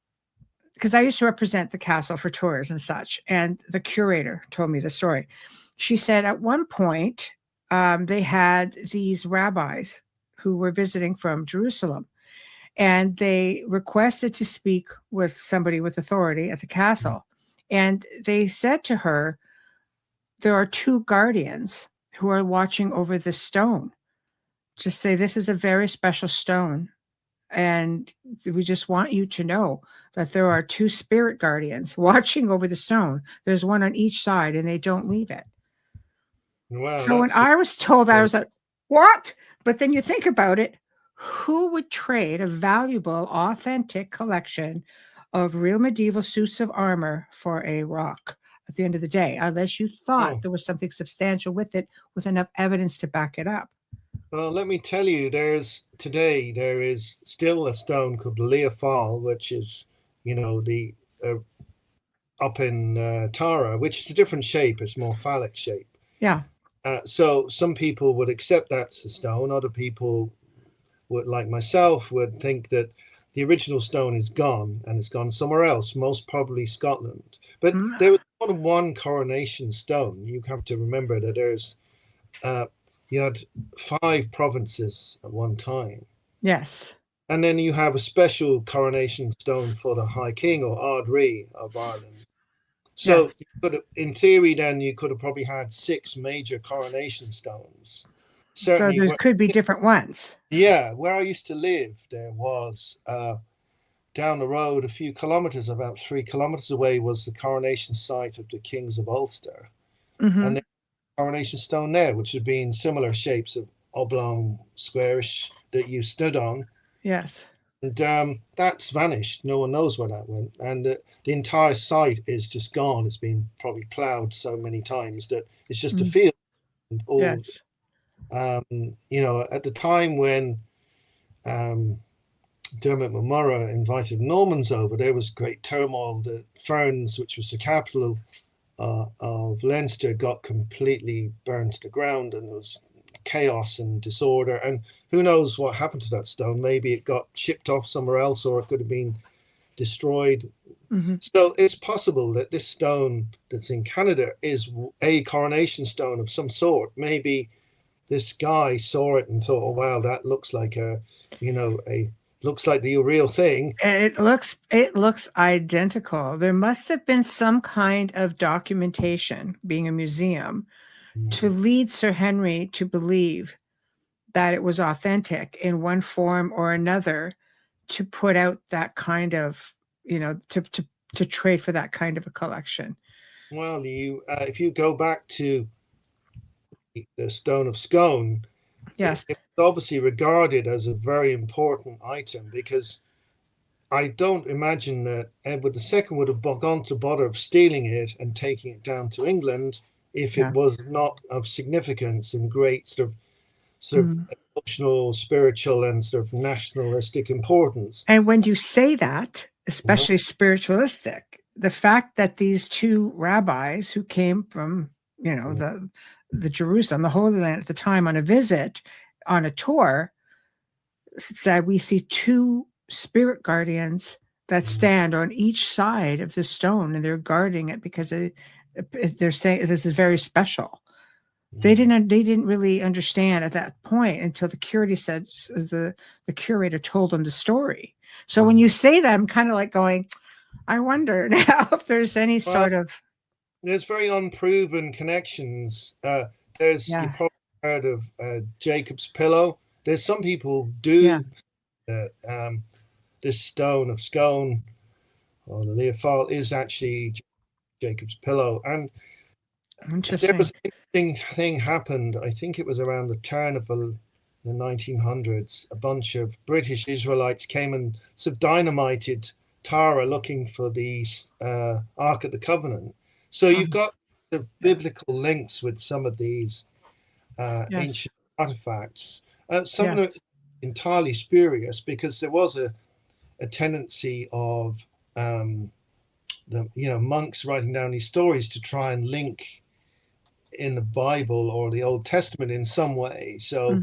because I used to represent the castle for tours and such, and the curator told me the story. She said at one point they had these rabbis who were visiting from Jerusalem, and they requested to speak with somebody with authority at the castle. And they said to her, there are two guardians who are watching over this stone. Just say, this is a very special stone. And we just want you to know that there are two spirit guardians watching over the stone. There's one on each side, and they don't leave it. Wow, so when I was told that, I was like, what? But then you think about it, who would trade a valuable, authentic collection of real medieval suits of armor for a rock at the end of the day, unless you thought there was something substantial with it, with enough evidence to back it up? Well, let me tell you, there is still a stone called Leofal, which is, the up in Tara, which is a different shape. It's more phallic shape. Yeah. So some people would accept that's a stone. Other people would, like myself, would think that the original stone is gone and it's gone somewhere else, most probably Scotland. But there was more than one coronation stone. You have to remember that there's you had 5 provinces at one time. Yes. And then you have a special coronation stone for the High King or Ard Ri of Ireland. So yes. In theory, then you could have probably had 6 major coronation stones. Certainly, so there could be different ones. Yeah, where I used to live, there was down the road a few kilometers, about 3 kilometers away, was the coronation site of the Kings of Ulster. Mm-hmm. And coronation stone there, which had been similar shapes of oblong, squarish that you stood on. Yes. And that's vanished. No one knows where that went. And the entire site is just gone. It's been probably ploughed so many times that it's just a field. And all, yes. At the time when Dermot McMurrough invited Normans over, there was great turmoil. The Ferns, which was the capital of Leinster, got completely burned to the ground, and there was chaos and disorder. And who knows what happened to that stone? Maybe it got shipped off somewhere else, or it could have been destroyed. Mm-hmm. So it's possible that this stone that's in Canada is a coronation stone of some sort. Maybe this guy saw it and thought, oh, wow, that looks like looks like the real thing. It looks identical. There must have been some kind of documentation, being a museum, to lead Sir Henry to believe that it was authentic in one form or another, to put out that kind of, to trade for that kind of a collection. Well, if you go back to the Stone of Scone, yes, it's obviously regarded as a very important item, because I don't imagine that Edward II would have gone to bother of stealing it and taking it down to England if it was not of significance and great sort of emotional, spiritual, and sort of nationalistic importance. And when you say that, especially spiritualistic, the fact that these 2 rabbis who came from, the Jerusalem, the Holy Land at the time, on a visit, on a tour, said, we see 2 spirit guardians that stand on each side of the stone, and they're guarding it because they're saying this is very special. They didn't really understand at that point until the curator said, the curator told them the story. So when you say that, I'm kind of like going, I wonder now if there's any sort of. There's very unproven connections. You probably heard of Jacob's pillow. There's some people do this stone of scone, or the Leofal, is actually Jacob's pillow. And there was an interesting thing happened. I think it was around the turn of the 1900s. A bunch of British Israelites came and sort of dynamited Tara looking for the Ark of the Covenant. So you've got the biblical links with some of these ancient artifacts. Some of them are entirely spurious because there was a tendency of monks writing down these stories to try and link in the Bible or the Old Testament in some way. So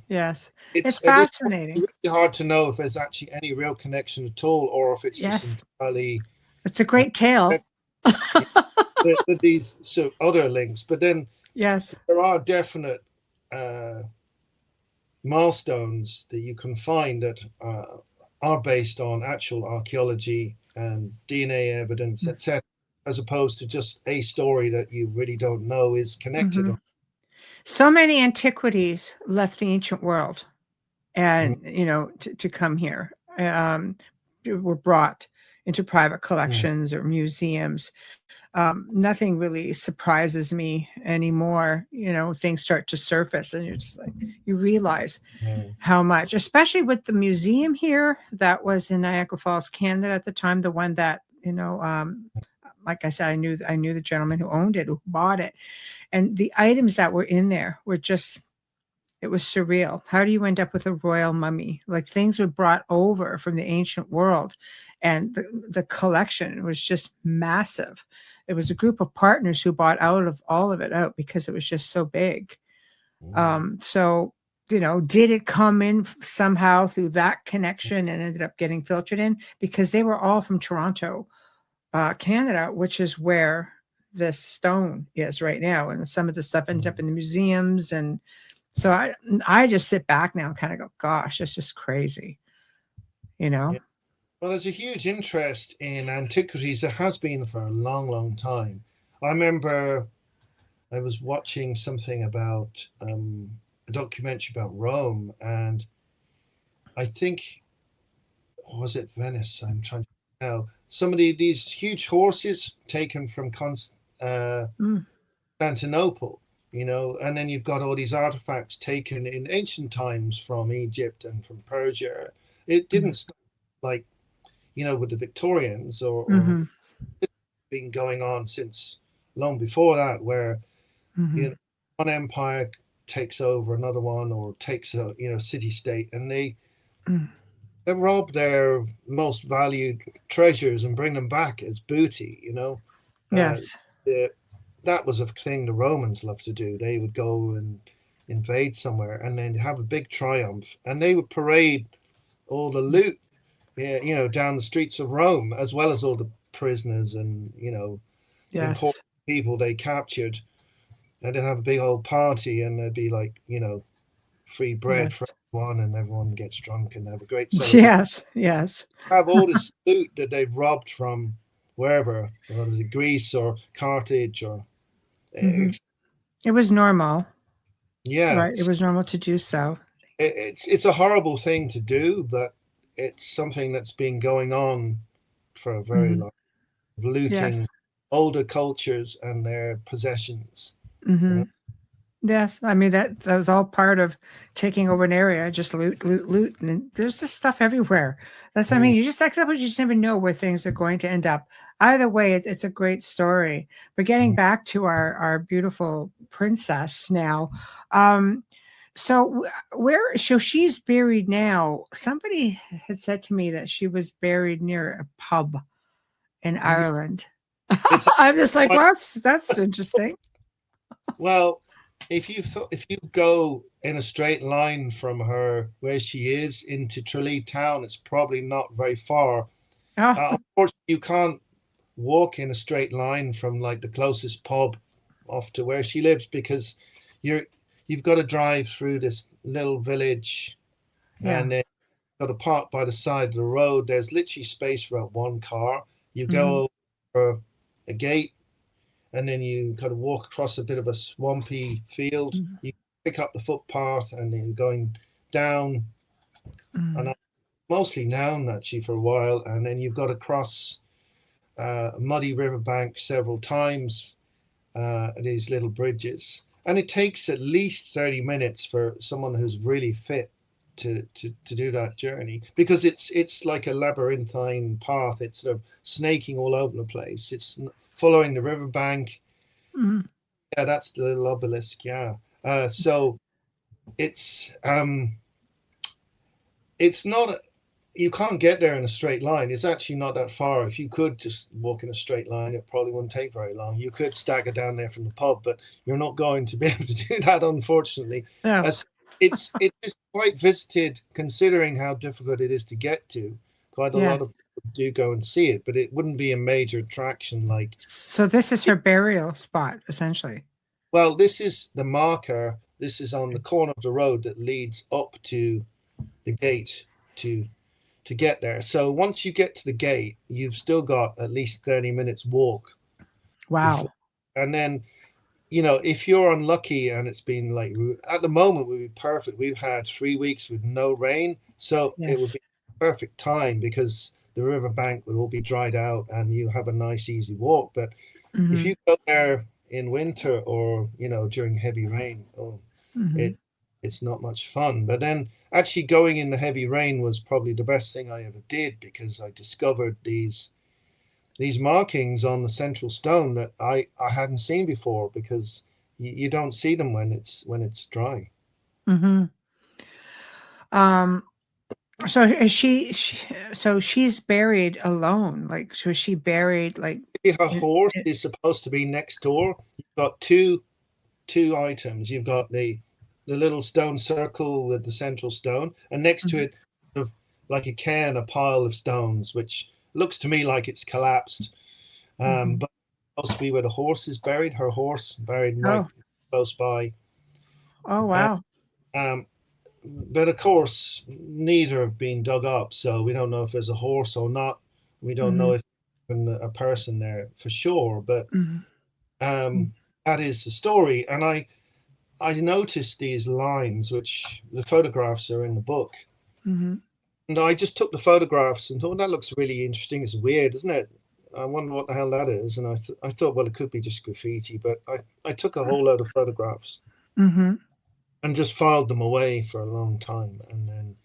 yes, it's fascinating. It's really hard to know if there's actually any real connection at all, or if it's just entirely. It's a great tale. With these other links, but then there are definite milestones that you can find that are based on actual archaeology and DNA evidence, etc., as opposed to just a story that you really don't know is connected. So many antiquities left the ancient world, and to come here, were brought into private collections or museums. Nothing really surprises me anymore. Things start to surface, and you're just like, you realize how much, especially with the museum here that was in Niagara Falls, Canada at the time, the one that, like I said, I knew the gentleman who owned it, who bought it, and the items that were in there were just, it was surreal. How do you end up with a royal mummy? Like, things were brought over from the ancient world, and the collection was just massive. It was a group of partners who bought all of it out because it was just so big. So, did it come in somehow through that connection and ended up getting filtered in? Because they were all from Toronto, Canada, which is where this stone is right now. And some of the stuff ended up in the museums. And so I just sit back now and kind of go, gosh, it's just crazy, Yeah. Well, there's a huge interest in antiquities. There has been for a long, long time. I remember I was watching something about a documentary about Rome, and I think, was it Venice? I'm trying to know. Some of these huge horses taken from Constantinople, and then you've got all these artifacts taken in ancient times from Egypt and from Persia. It didn't stop like, with the Victorians or it's been going on since long before that, where one empire takes over another one, or takes a city state, and they rob their most valued treasures and bring them back as booty. That was a thing the Romans loved to do. They would go and invade somewhere and then have a big triumph, and they would parade all the loot down the streets of Rome, as well as all the prisoners and important people they captured, and they'd have a big old party, and there'd be like free bread for everyone, and everyone gets drunk and have a great celebration. Yes. Have all this loot that they've robbed from wherever, whether it was Greece or Carthage or. It was normal. Yeah, right. It was normal to do so. It's a horrible thing to do, but it's something that's been going on for a very long time, looting older cultures and their possessions. Yes, I mean that was all part of taking over an area. Just loot, and there's just stuff everywhere. That's I mean, you just never know where things are going to end up. Either way, it's a great story. But getting back to our beautiful princess now, so she's buried now. Somebody had said to me that she was buried near a pub in Ireland. I'm just like, well, that's interesting. Well, if you go in a straight line from her where she is into Tralee town, it's probably not very far. Oh, Unfortunately, you can't walk in a straight line from like the closest pub off to where she lives because you're you've got to drive through this little village yeah. and then you've got to park by the side of the road. There's literally space for one car. You Hmm. go over a gate and then you kind of walk across a bit of a swampy field. You pick up the footpath and then going down, and Hmm. mostly down actually for a while, and then you've got to cross a muddy riverbank several times, these little bridges, and it takes at least 30 minutes for someone who's really fit to do that journey because it's like a labyrinthine path. It's sort of snaking all over the place. It's following the riverbank. Hmm. Yeah, that's the little obelisk. Yeah. So it's um, it's not. You can't get there in a straight line. It's actually not that far. If you could just walk in a straight line, it probably wouldn't take very long. You could stagger down there from the pub, but you're not going to be able to do that, unfortunately. Oh, As it's quite visited, considering how difficult it is to get to. Quite a lot of yes. people do go and see it, but it wouldn't be a major attraction like. So this is her burial spot, essentially. Well, this is the marker. This is on the corner of the road that leads up to the gate to to get there. So once you get to the gate, you've still got at least 30 minutes walk before. Wow. And then, if you're unlucky and it's been like at the moment would be perfect. We've had 3 weeks with no rain, so it would Yes. be perfect time because the riverbank would all be dried out and you have a nice easy walk. But if Hmm. you go there in winter or during heavy rain, oh, Hmm. it it's not much fun. But then actually going in the heavy rain was probably the best thing I ever did because I discovered these markings on the central stone that I hadn't seen before because you don't see them when it's dry. Hmm. Um, so is so she's buried alone. Like, so is she buried like Her in, horse is supposed to be next door. You've got two items. You've got the little stone circle with the central stone, and next to Mhm. it, sort of like a cairn, a pile of stones, which looks to me like it's collapsed. Mhm. But supposed to be where the horse is buried. Her horse buried right Oh, close by. oh And, wow. um, but of course, neither have been dug up, so we don't know if there's a horse or not. We don't know Hmm. if there's a person there for sure. But Hmm. um, that is the story, and I noticed these lines, which the photographs are in the book. Hmm. And I just took the photographs and thought that looks really interesting. It's weird, isn't it? I wonder what the hell that is. And I thought, well, it could be just graffiti, but I took a whole load of photographs Hmm. and just filed them away for a long time. And then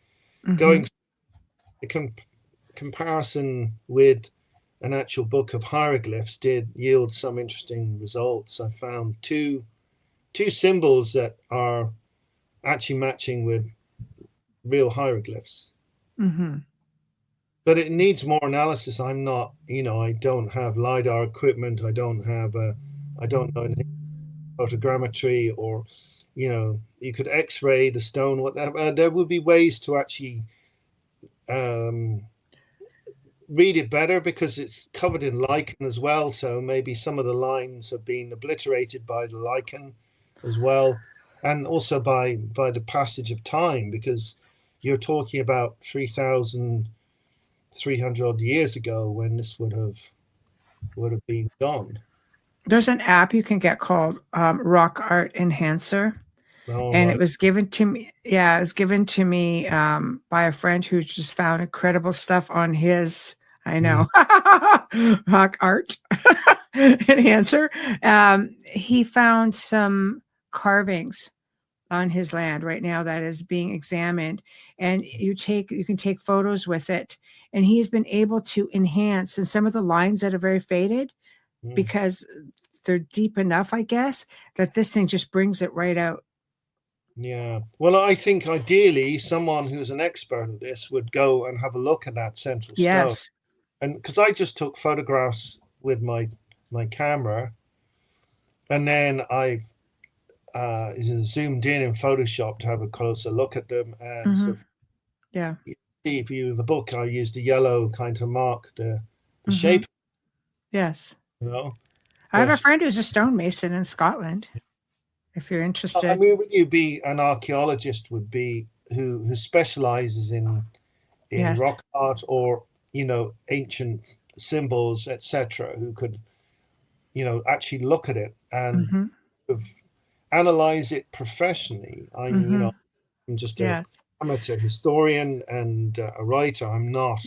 Hmm. going the comparison with an actual book of hieroglyphs did yield some interesting results. I found two symbols that are actually matching with real hieroglyphs. Hmm. But it needs more analysis. I'm not, I don't have lidar equipment. I don't know anything photogrammetry or, you could X-ray the stone. Whatever. There would be ways to actually um, read it better because it's covered in lichen as well. So maybe some of the lines have been obliterated by the lichen as well, and also by the passage of time because you're talking about 3,300 odd years ago when this would have been done. There's an app you can get called Rock Art Enhancer, All and it right. was given to me. Yeah, it was given to me by a friend who just found incredible stuff on his. I Mm, know, rock art enhancer. He found some carvings on his land right now that is being examined, and you can take photos with it, and he's been able to enhance and some of the lines that are very faded mm. because they're deep enough, I guess, that this thing just brings it right out. Yeah. Well, I think ideally someone who's an expert at this would go and have a look at that central stone. Yes. And because I just took photographs with my camera, and then zoomed in Photoshop to have a closer look at them, and Mm-hmm. sort of Yeah. see if you the book I used the yellow kind to mark the Mm-hmm. shape, Yes. you know. I have a But friend who's a stonemason in Scotland, if you're I interested. mean, would you be an archaeologist? Would be who specializes in Yes. rock art or ancient symbols, etc. Who could actually look at it and Mm-hmm. sort of analyze it professionally. Mm-hmm. I'm just a Yes. amateur historian and a writer. I'm not.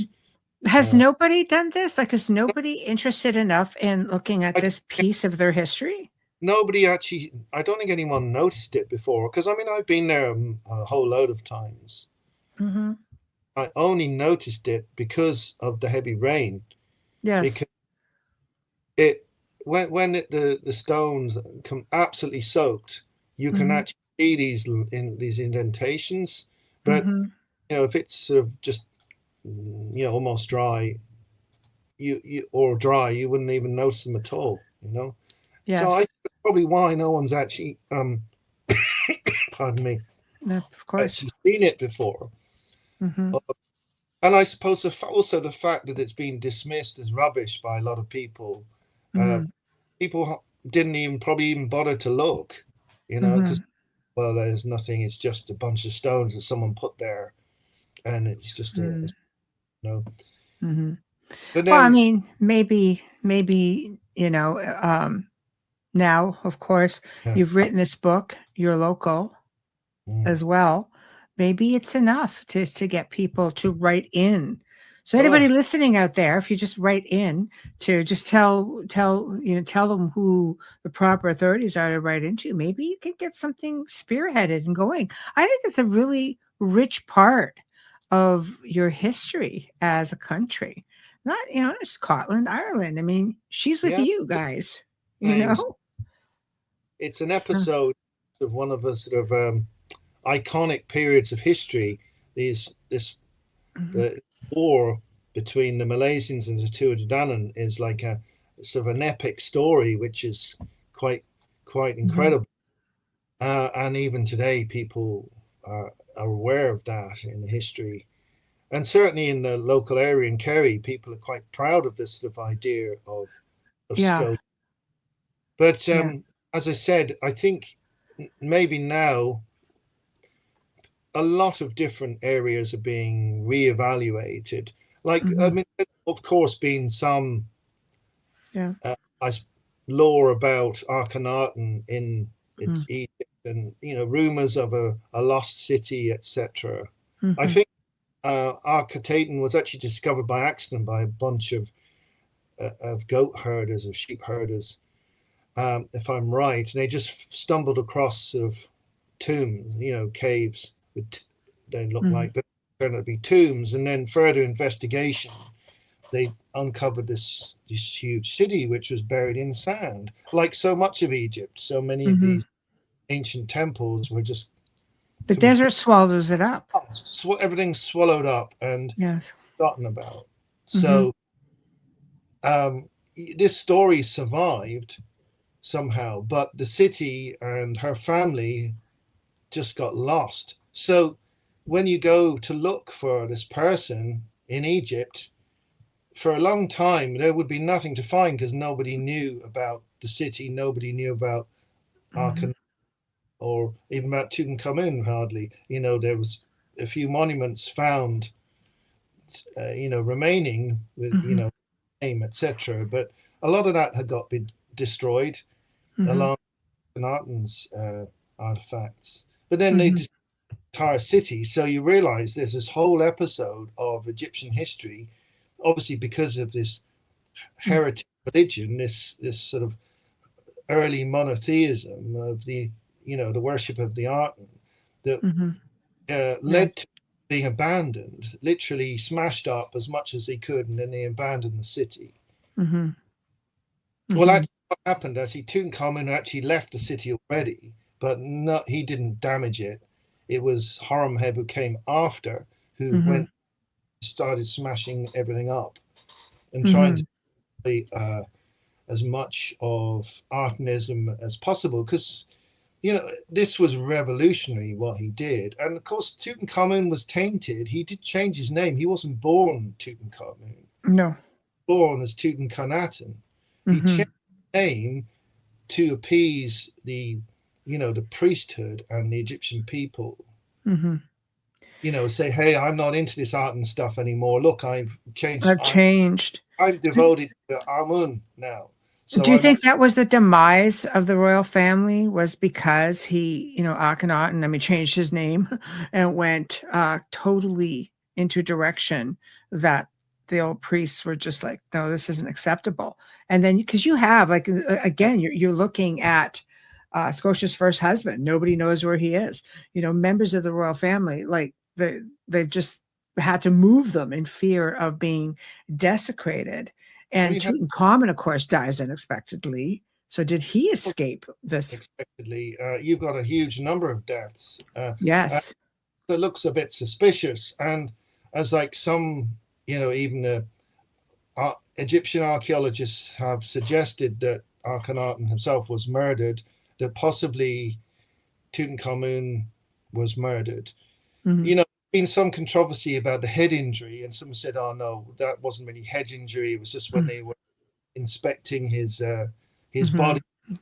Has Uh, nobody done this? Like, is nobody interested enough in looking at I, this piece of their history? nobody actually. I don't think anyone noticed it before because I mean I've been there a whole load of times. Mm-hmm. I only noticed it because of the heavy rain. Yes. Because it the stones come absolutely soaked, you can Mm-hmm. actually see these indentations. But Mm-hmm. if it's sort of just almost dry, you or dry, you wouldn't even notice them at all. So I Yes. that's probably why no one's actually pardon me, No, of course. actually seen it before. Mm-hmm. And I suppose also the fact that it's been dismissed as rubbish by a lot of people. Uh, Mm-hmm. People didn't even probably even bother to look, because Mm-hmm. well, there's nothing. It's just a bunch of stones that someone put there, and it's just a you know. Mm-hmm. But Well, I then, mean, maybe, now, of course, yeah, you've written this book, you're local mm. as well. Maybe it's enough to get people to write in. So Well, anybody listening out there, if you just write in to just tell them who the proper authorities are to write into, maybe you can get something spearheaded and going. I think it's a really rich part of your history as a country. Not, Scotland, Ireland. I mean, she's with yeah, you guys, names. It's an So, episode of one of the sort of iconic periods of history. This mhm. the war between the Malaysians and the Tutankhamun is like a sort of an epic story, which is quite Mhm. incredible. And even today, people are aware of that in the history. And certainly in the local area in Kerry, people are quite proud of this sort of idea of Yeah, Scotia. But yeah. as I said, I think maybe now a lot of different areas are being reevaluated. Like, I Mhm. mean, of course, been some Yeah. uh, lore about Akhenaten in Mhm. Egypt, and rumors of a lost city, etc. I Mhm. think Akhenaten was actually discovered by accident by a bunch of goat herders or sheep herders, if I'm right. And they just stumbled across sort of tombs, caves with they look Mhm. like, but turned out to be tombs. And then further investigation, they uncovered this huge city which was buried in sand, like so much of Egypt. So many of Mhm. these ancient temples were just The completely desert swallows it up. everything's swallowed up and Yes. forgotten about. Mhm. So um, this story survived somehow, but the city and her family just got lost. So when you go to look for this person in Egypt, for a long time there would be nothing to find because nobody knew about the city, nobody knew about Mhm. Akhenaten or even about Tutankhamun hardly. There was a few monuments found, remaining with Mhm. name, etc. But a lot of that had got been destroyed Mhm. along with Akhenaten's artifacts. But then they Mhm. just entire city. So you realize there's this whole episode of Egyptian history, obviously because of this heretic religion, this sort of early monotheism of the worship of the Aten that Mhm. led Yes. to being abandoned, literally smashed up as much as they could, and then they abandoned the city. Mhm. Well, Mhm. actually, what happened actually, Tutankhamun actually left the city already, but no, he didn't damage it. It was Horemheb who came after, who Mhm. went started smashing everything up and trying to Mhm. play as much of Arcanism as possible. Because this was revolutionary what he did. And of course, Tutankhamun was tainted. He did change his name. He wasn't born Tutankhamun. No. Born as Tutankhaten. He Mm-hmm. changed his name to appease the priesthood and the Egyptian people. Mm-hmm. Say, hey, I'm not into this art and stuff anymore. Look, I've changed. I'm devoted to Amun now. So do you think that was the demise of the royal family, was because he, Akhenaten, changed his name and went totally into a direction that the old priests were just like, no, this isn't acceptable. And then because you have, like, again, you're looking at Scotia's first husband. Nobody knows where he is. Members of the royal family, like they've just had to move them in fear of being desecrated. And Tutankhamun, of course, dies unexpectedly. So did he escape this? Unexpectedly. You've got a huge number of deaths. Yes. That looks a bit suspicious. And as like some, even Egyptian archaeologists have suggested that Akhenaten himself was murdered, that possibly Tutankhamun was murdered. Mm-hmm. Been some controversy about the head injury, and some said, oh no, that wasn't really head injury, it was just when they were inspecting his body.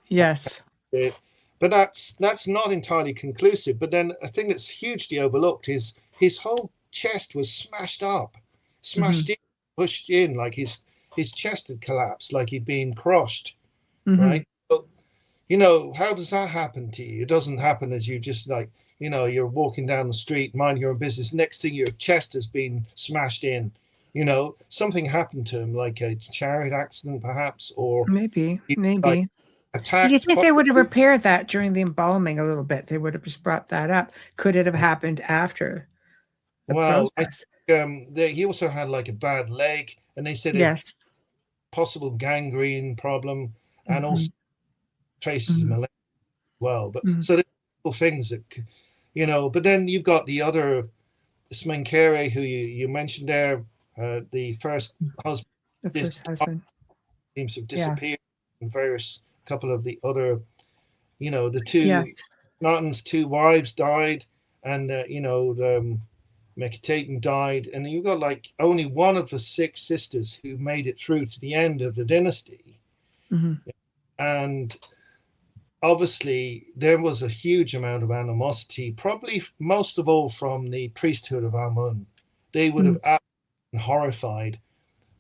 Yes. But that's not entirely conclusive. But then a thing that's hugely overlooked is his whole chest was smashed in, pushed in, like his chest had collapsed, like he'd been crushed. Right. So, how does that happen to you? It doesn't happen as you just like, you're walking down the street, mind your own business. Next thing, your chest has been smashed in. Something happened to him, like a chariot accident, perhaps, or maybe. Like, attacks. Do you think they would have repaired that during the embalming a little bit? They would have just brought that up. Could it have happened after the process? He also had like a bad leg, and they said yes, possible gangrene problem, and also traces of malaria as well. But so there's things that. But then you've got the other Smenkere, who you mentioned there, the first husband. The first husband seems to have disappeared, and various couple of the other, the two Akhenaten's two wives died, and the Akhenaten died, and you've got like only one of the 6 sisters who made it through to the end of the dynasty, and obviously, there was a huge amount of animosity, probably most of all from the priesthood of Amun. They would have been horrified,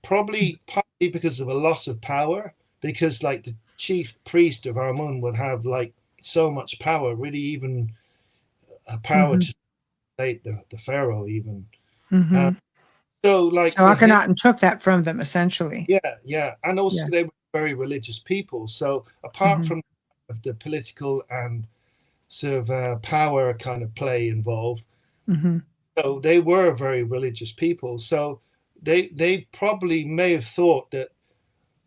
probably partly because of a loss of power, because like the chief priest of Amun would have like so much power, really even power to state the pharaoh even. So Akhenaten took that from them essentially. Yeah, and also they were very religious people. So apart from the political and sort of power kind of play involved. So they were very religious people. So they probably may have thought that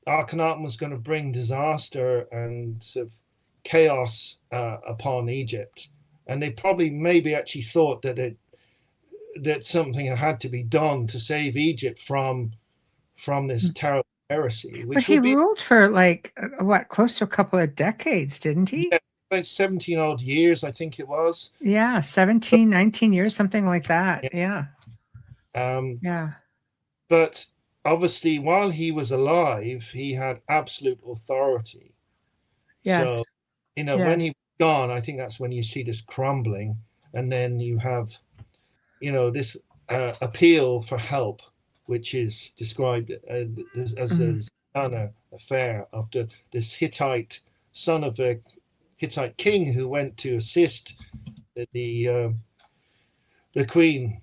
Akhenaten was going to bring disaster and sort of chaos upon Egypt, and they probably maybe actually thought that something had to be done to save Egypt from this terrible heresy. But he ruled for like close to a couple of decades, didn't he? Yeah, about 17 odd years, I think it was. Yeah, 17, 19 years, something like that. Yeah. But obviously, while he was alive, he had absolute authority. Yes. So, when he was gone, I think that's when you see this crumbling, and then you have, this appeal for help, which is described as the Zana affair after this Hittite son of a Hittite king who went to assist the queen,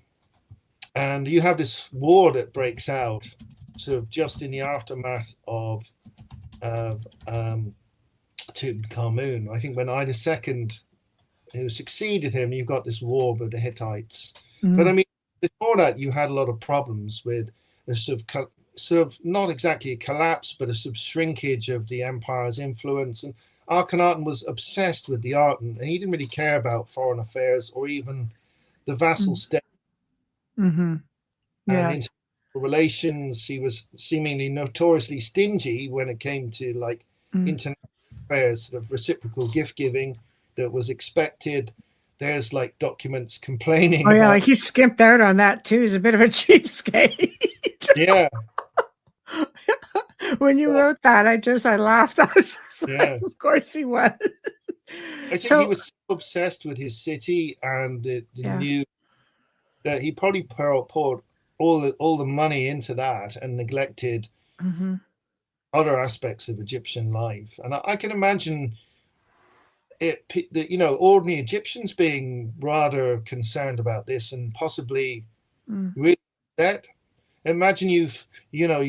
and you have this war that breaks out, sort of just in the aftermath of Tutankhamun. I think when Ida II, who succeeded him, you've got this war with the Hittites. But before that, you had a lot of problems with a sort of not exactly a collapse, but a sort of shrinkage of the empire's influence. And Akhenaten was obsessed with the art, and he didn't really care about foreign affairs or even the vassal state. And international relations, he was seemingly notoriously stingy when it came to like international affairs, sort of reciprocal gift giving. that was expected. There's like documents complaining Oh yeah, about. like he skimped out on that too. He's a bit of a cheapskate. Yeah, When you wrote that, I laughed. I was just like, yeah. of course he was. I think he So was so obsessed with his city and the yeah. new that he probably poured all the money into that and neglected Mm-hmm. other aspects of Egyptian life. And I can imagine ordinary Egyptians being rather concerned about this and possibly Mm. really upset. Imagine you know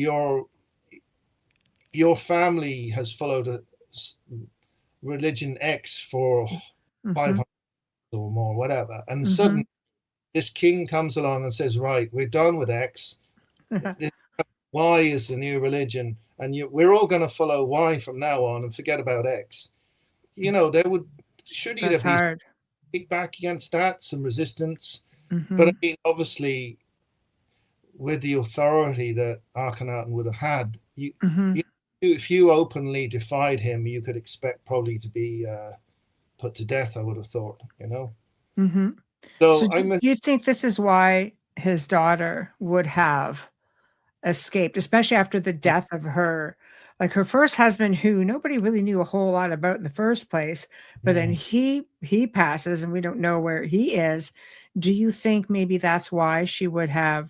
your family has followed a religion X for Mm-hmm. 500 or more, whatever, and Mm-hmm. suddenly this king comes along and says, right, we're done with X. This Y is the new religion, and we're all going to follow Y from now on and forget about X. There would surely there That's be hard. kickback against that, some resistance. But I Mm-hmm. mean, obviously, with the authority that Akhenaten would have had, Mm-hmm. you if you openly defied him, you could expect probably to be put to death. I would have thought. Mm-hmm. So So do you think this is why his daughter would have escaped, especially after the death of her first husband, who nobody really knew a whole lot about in the first place, but then he passes and we don't know where he is. Do you think maybe that's why she would have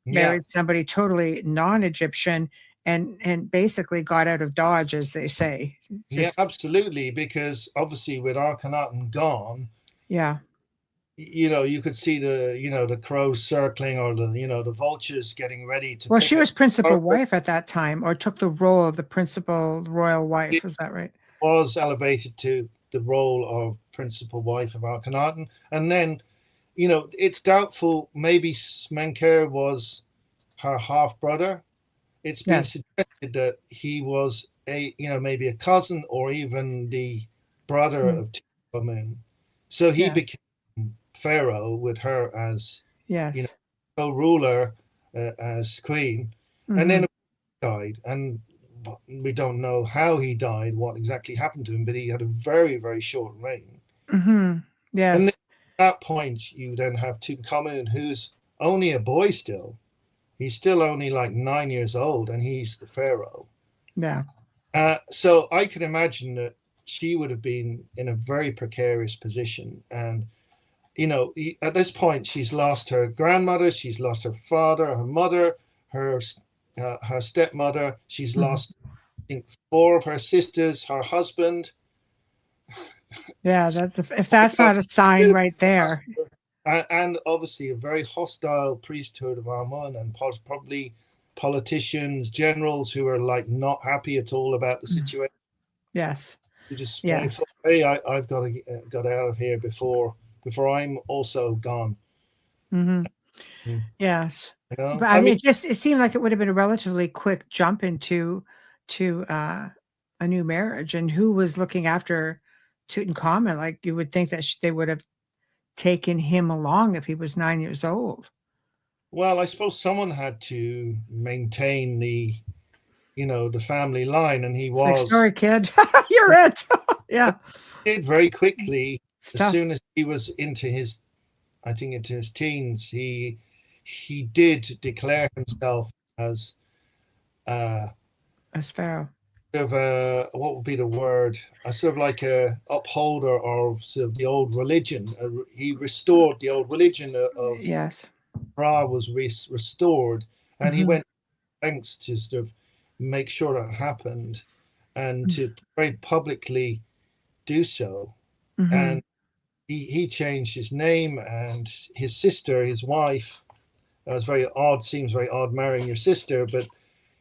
yeah, married somebody totally non-Egyptian and basically got out of Dodge, as they say? yeah, Just absolutely. Because obviously, with Akhenaten gone, yeah. you could see the crows circling or the vultures getting ready to Well, pick she it. was principal Or wife at that time, or took the role of the principal royal wife. Is that right? was elevated to the role of principal wife of Akhenaten, and then it's doubtful. Maybe Menkaure was her half brother. It's been Yes. suggested that he was maybe a cousin or even the brother Mm. of Tutankhamun. So he Yeah. became pharaoh with her as Yes. co-ruler, as queen, and Mm-hmm. then died. And we don't know how he died, what exactly happened to him, but he had a very, very short reign. Mm-hmm. And then Yes. at that point, you then have Tutankhamun, who's only a boy still. He's still only like 9 years old, and he's the pharaoh. Yeah. So I can imagine that she would have been in a very precarious position. And, at this point, she's lost her grandmother, she's lost her father, her mother, her, her stepmother. She's Mhm. lost, I think, four of her sisters, her husband. Yeah, So that's if we that's got not a sign right there. and obviously a very hostile priesthood of Amun and probably politicians, generals who are like not happy at all about the Mm. situation. Yes. You just they Yes. thought, hey, I've got to get out of here before I'm also gone. Hmm. You Yes. know, But I I mean, mean, it seemed like it would have been a relatively quick jump into to a new marriage, and who was looking after Tutankhamun? Like you would think that they would have taken him along if he was 9 years old. well, I suppose someone had to maintain the family line, and he It's like, was sorry, kid, you're it. Yeah, did very quickly it's as tough. soon as he was I think into his teens, he did declare himself as uh, As Pharaoh. sort of a what would be the word? A sort of like a upholder of sort of the old religion. He restored the old religion of Yes. Ra was restored, and he Hmm. went lengths to sort of make sure that happened, and to very publicly do so. Hmm. And he changed his name, and his sister, his wife. That was very odd. Seems very odd marrying your sister, but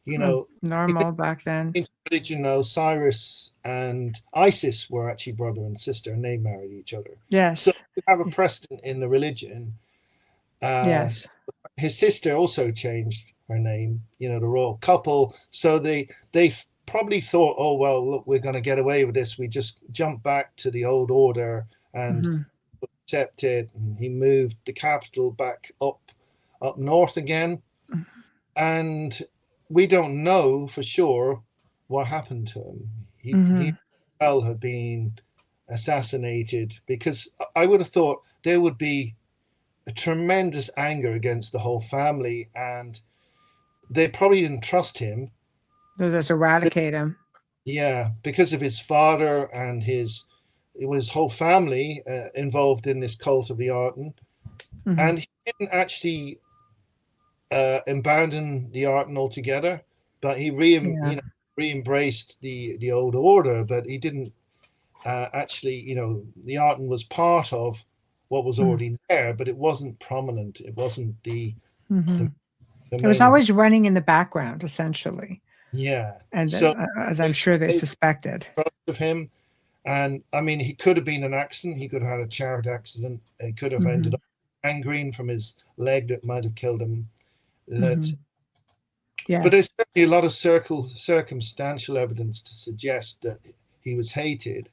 you know, Normal back then. in religion, Cyrus and Isis were actually brother and sister, and they married each other. So Yes. you have a precedent in the religion. Uh, Yes. his sister also changed her name. The royal couple. So they probably thought, oh well, look, we're going to get away with this. We just jump back to the old order and Hmm. accept it. And he moved the capital back up north again, and we don't know for sure what happened to him. He Hmm. well have been assassinated, because I would have thought there would be a tremendous anger against the whole family, and they probably didn't trust him. They'll just eradicate him. Yeah, because of his father and his whole family involved in this cult of the Arten, and he didn't actually abandon the Arten altogether, but he re-embraced the old order, but he didn't actually, the Arten was part of what was already there, but it wasn't prominent. It wasn't the It was main. always running in the background, essentially. Yeah. And So as I'm sure they suspected. of him. And I mean, he could have been an accident. He could have had a chariot accident. He could have ended up gangrene from his leg that might have killed him. Yes. But there's certainly a lot of circumstantial evidence to suggest that he was hated,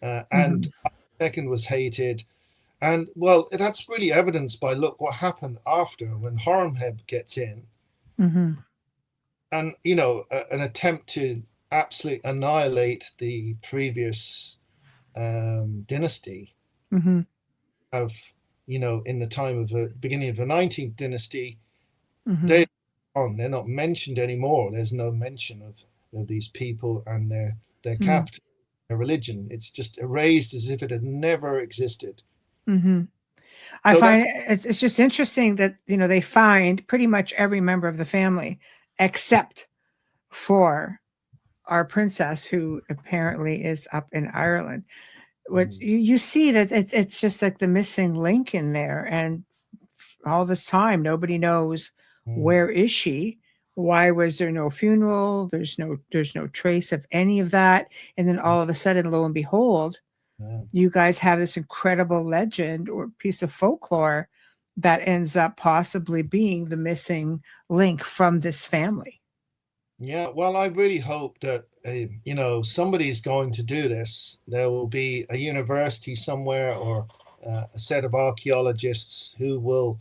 and second was hated. And well, that's really evidenced by look what happened after when Horemheb gets in, and an attempt to absolutely annihilate the previous dynasty of in the time of the beginning of the 19th dynasty. They're not mentioned anymore. There's no mention of these people and their capital, their religion. It's just erased as if it had never existed. I find it's just interesting that they find pretty much every member of the family except for our princess, who apparently is up in Ireland. What you see that it's just like the missing link in there, and all this time nobody knows where is she. Why was there no funeral? There's no trace of any of that. And then all of a sudden, lo and behold, you guys have this incredible legend or piece of folklore that ends up possibly being the missing link from this family. Yeah, well, I really hope that somebody's going to do this. There will be a university somewhere or a set of archaeologists who will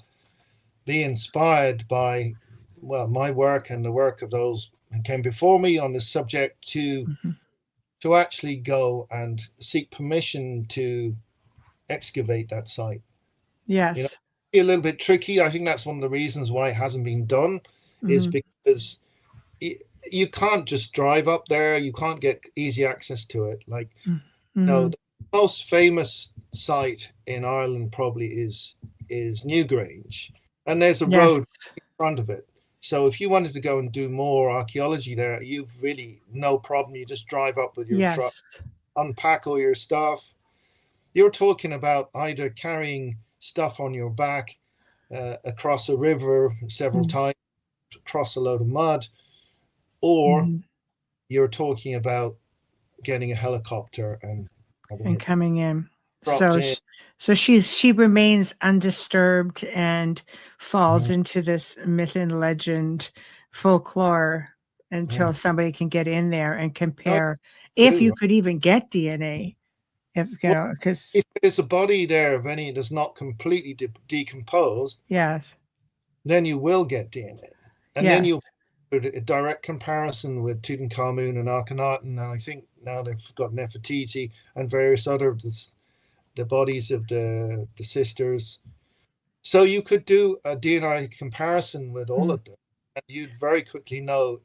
be inspired by my work and the work of those who came before me on this subject to actually go and seek permission to excavate that site. Yes. Be a little bit tricky. I think that's one of the reasons why it hasn't been done, is because you can't just drive up there. You can't get easy access to it. Like, the most famous site in Ireland probably is Newgrange, and there's a road in front of it. So if you wanted to go and do more archaeology there, you've really no problem. You just drive up with your truck, unpack all your stuff. You're talking about either carrying stuff on your back across a river several times, across a load of mud, or you're talking about getting a helicopter and coming in. So she remains undisturbed and falls into this myth and legend folklore until somebody can get in there and compare, if you could even get DNA. Because if there's a body there of any that's not completely decomposed, then you will get DNA, and then you'll do a direct comparison with Tutankhamun and Akhenaten, and I think now they've got Nefertiti and various other the bodies of the sisters. So you could do a DNA comparison with all of them, and you'd very quickly know.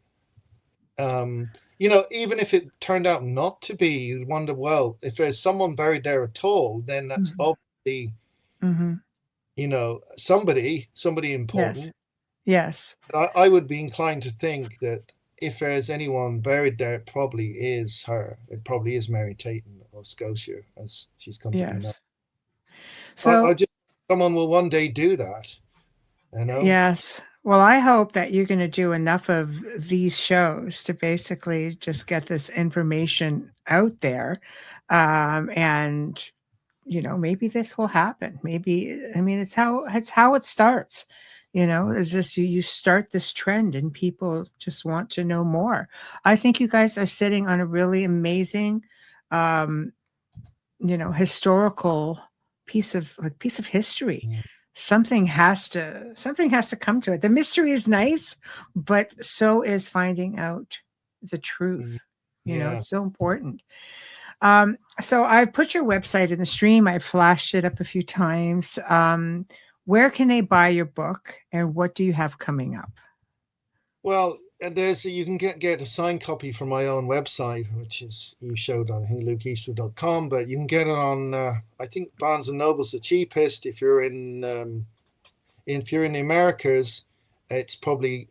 Even if it turned out not to be, you'd wonder, well, if there's someone buried there at all, then that's obviously, somebody important. Yes. I would be inclined to think that if there's anyone buried there, it probably is her. It probably is Mary Taton of Scotia, as she's come to be known. So someone will one day do that. Yes. Well, I hope that you're going to do enough of these shows to basically just get this information out there. And, maybe this will happen. Maybe, it's how it starts. Is just you start this trend and people just want to know more. I think you guys are sitting on a really amazing, historical piece of history. Something has to come to it. The mystery is nice, but so is finding out the truth. It's so important. So I've put your website in the stream. I've flashed it up a few times. Where can they buy your book, and what do you have coming up? Well, you can get a signed copy from my own website, which is you showed on LukeEastwood.com, but you can get it on I think Barnes and Noble's the cheapest. If you're in the Americas, it's probably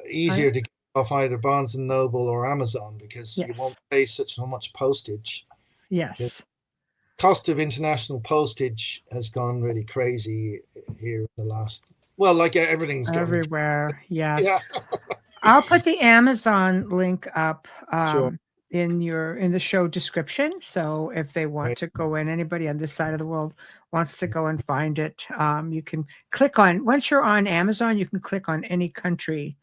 easier to get off either Barnes and Noble or Amazon because you won't pay so much postage. The Yes. cost of international postage has gone really crazy here in the last. Well, like everything's gone Everywhere. Yes. Yeah. I'll put the Amazon link up Sure. in the show description. So if they want Right. to go in, anybody on this side of the world wants to go and find it, you can click on, once you're on Amazon, you can click on any country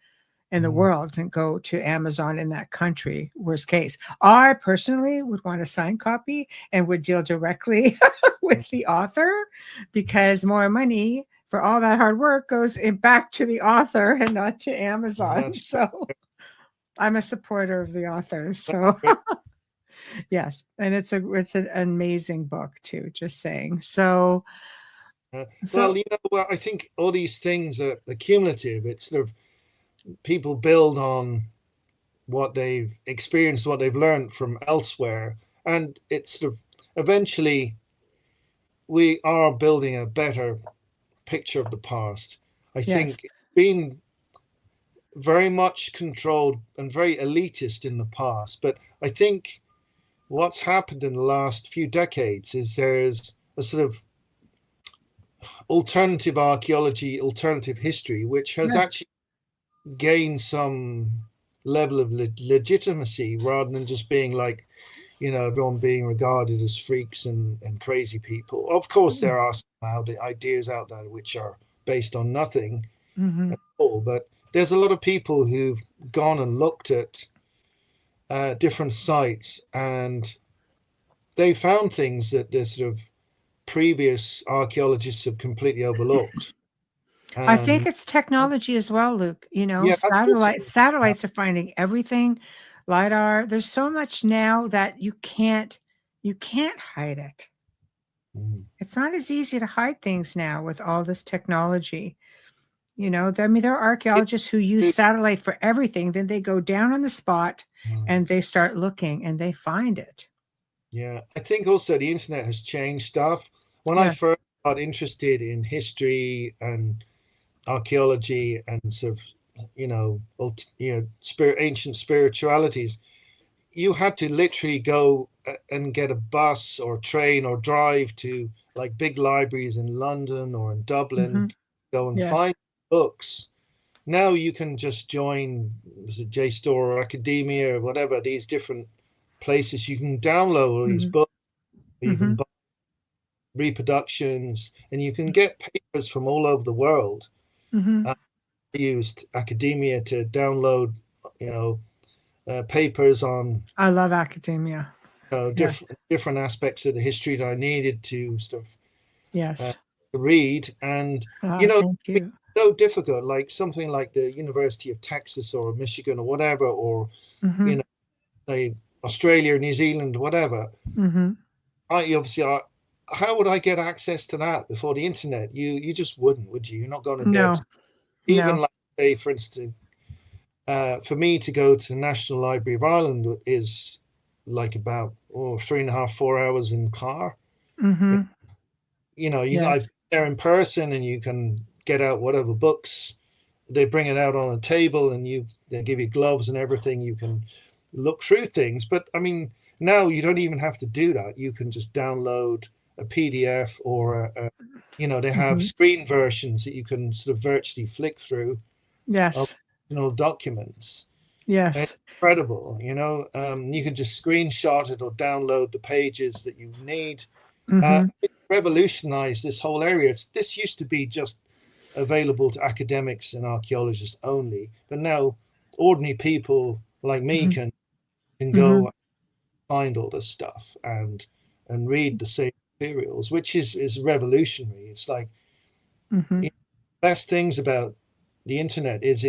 in the world and go to Amazon in that country, worst case. I personally would want a signed copy and would deal directly with the author, because more money for all that hard work goes back to the author and not to Amazon. So I'm a supporter of the author. So yes, and it's an amazing book too, just saying. So well, I think all these things are cumulative. It's sort of people build on what they've experienced, what they've learned from elsewhere, and it's sort of eventually we are building a better picture of the past. I think being very much controlled and very elitist in the past, but I think what's happened in the last few decades is there's a sort of alternative archaeology, alternative history, which has actually gained some level of legitimacy rather than just being like, everyone being regarded as freaks and crazy people. Of course, there are some ideas out there which are based on nothing at all, but there's a lot of people who've gone and looked at different sites and they found things that the sort of previous archaeologists have completely overlooked. I think it's technology as well, Luke. Satellites are finding everything. LiDAR. There's so much now that you can't hide it. It's not as easy to hide things now with all this technology. There are archaeologists who use satellite for everything. Then they go down on the spot and they start looking and they find it. Yeah, I think also the internet has changed stuff. When I first got interested in history and archaeology and sort of, ancient spiritualities, you had to literally go and get a bus or train or drive to like big libraries in London or in Dublin, go and find books. Now you can just join JSTOR or Academia or whatever, these different places. You can download all these books, you can buy reproductions, and you can get papers from all over the world. I used Academia to download, papers on. I love Academia. Different aspects of the history that I needed to sort of read, and it's so difficult. Like something like the University of Texas or Michigan or whatever, or say Australia, New Zealand, whatever. How would I get access to that before the internet? You just wouldn't, would you? You're not going to be able to. Even like say, for instance, for me to go to the National Library of Ireland is like about 3.5, 4 hours in car. You can there in person and you can get out whatever books. They bring it out on a table and they give you gloves and everything. You can look through things. But I mean, now you don't even have to do that. You can just download a PDF or they have screen versions that you can sort of virtually flick through. Yes. Documents. Yes. It's incredible. You can just screenshot it or download the pages that you need. It revolutionized this whole area. This used to be just available to academics and archaeologists only, but now ordinary people like me can go find all this stuff and read the same materials, which is revolutionary. It's like the best things about the internet is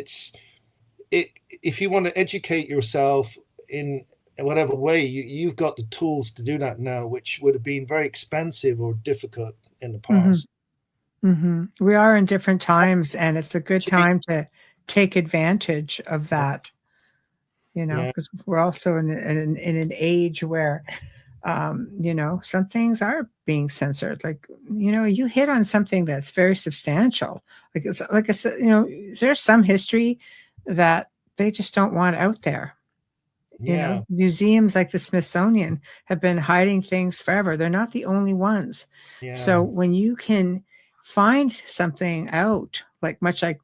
if you want to educate yourself in whatever way, you've got the tools to do that now, which would have been very expensive or difficult in the Hmm. past. We are in different times, and it's a good Change. time to take advantage of that, Yeah, because we're also in an age where, some things are being censored. Like, you hit on something that's very substantial. Like I said, there's some history that they just don't want out there. yeah, Museums like the Smithsonian have been hiding things forever. They're not the only ones. So yeah, when you can find something out, like much like,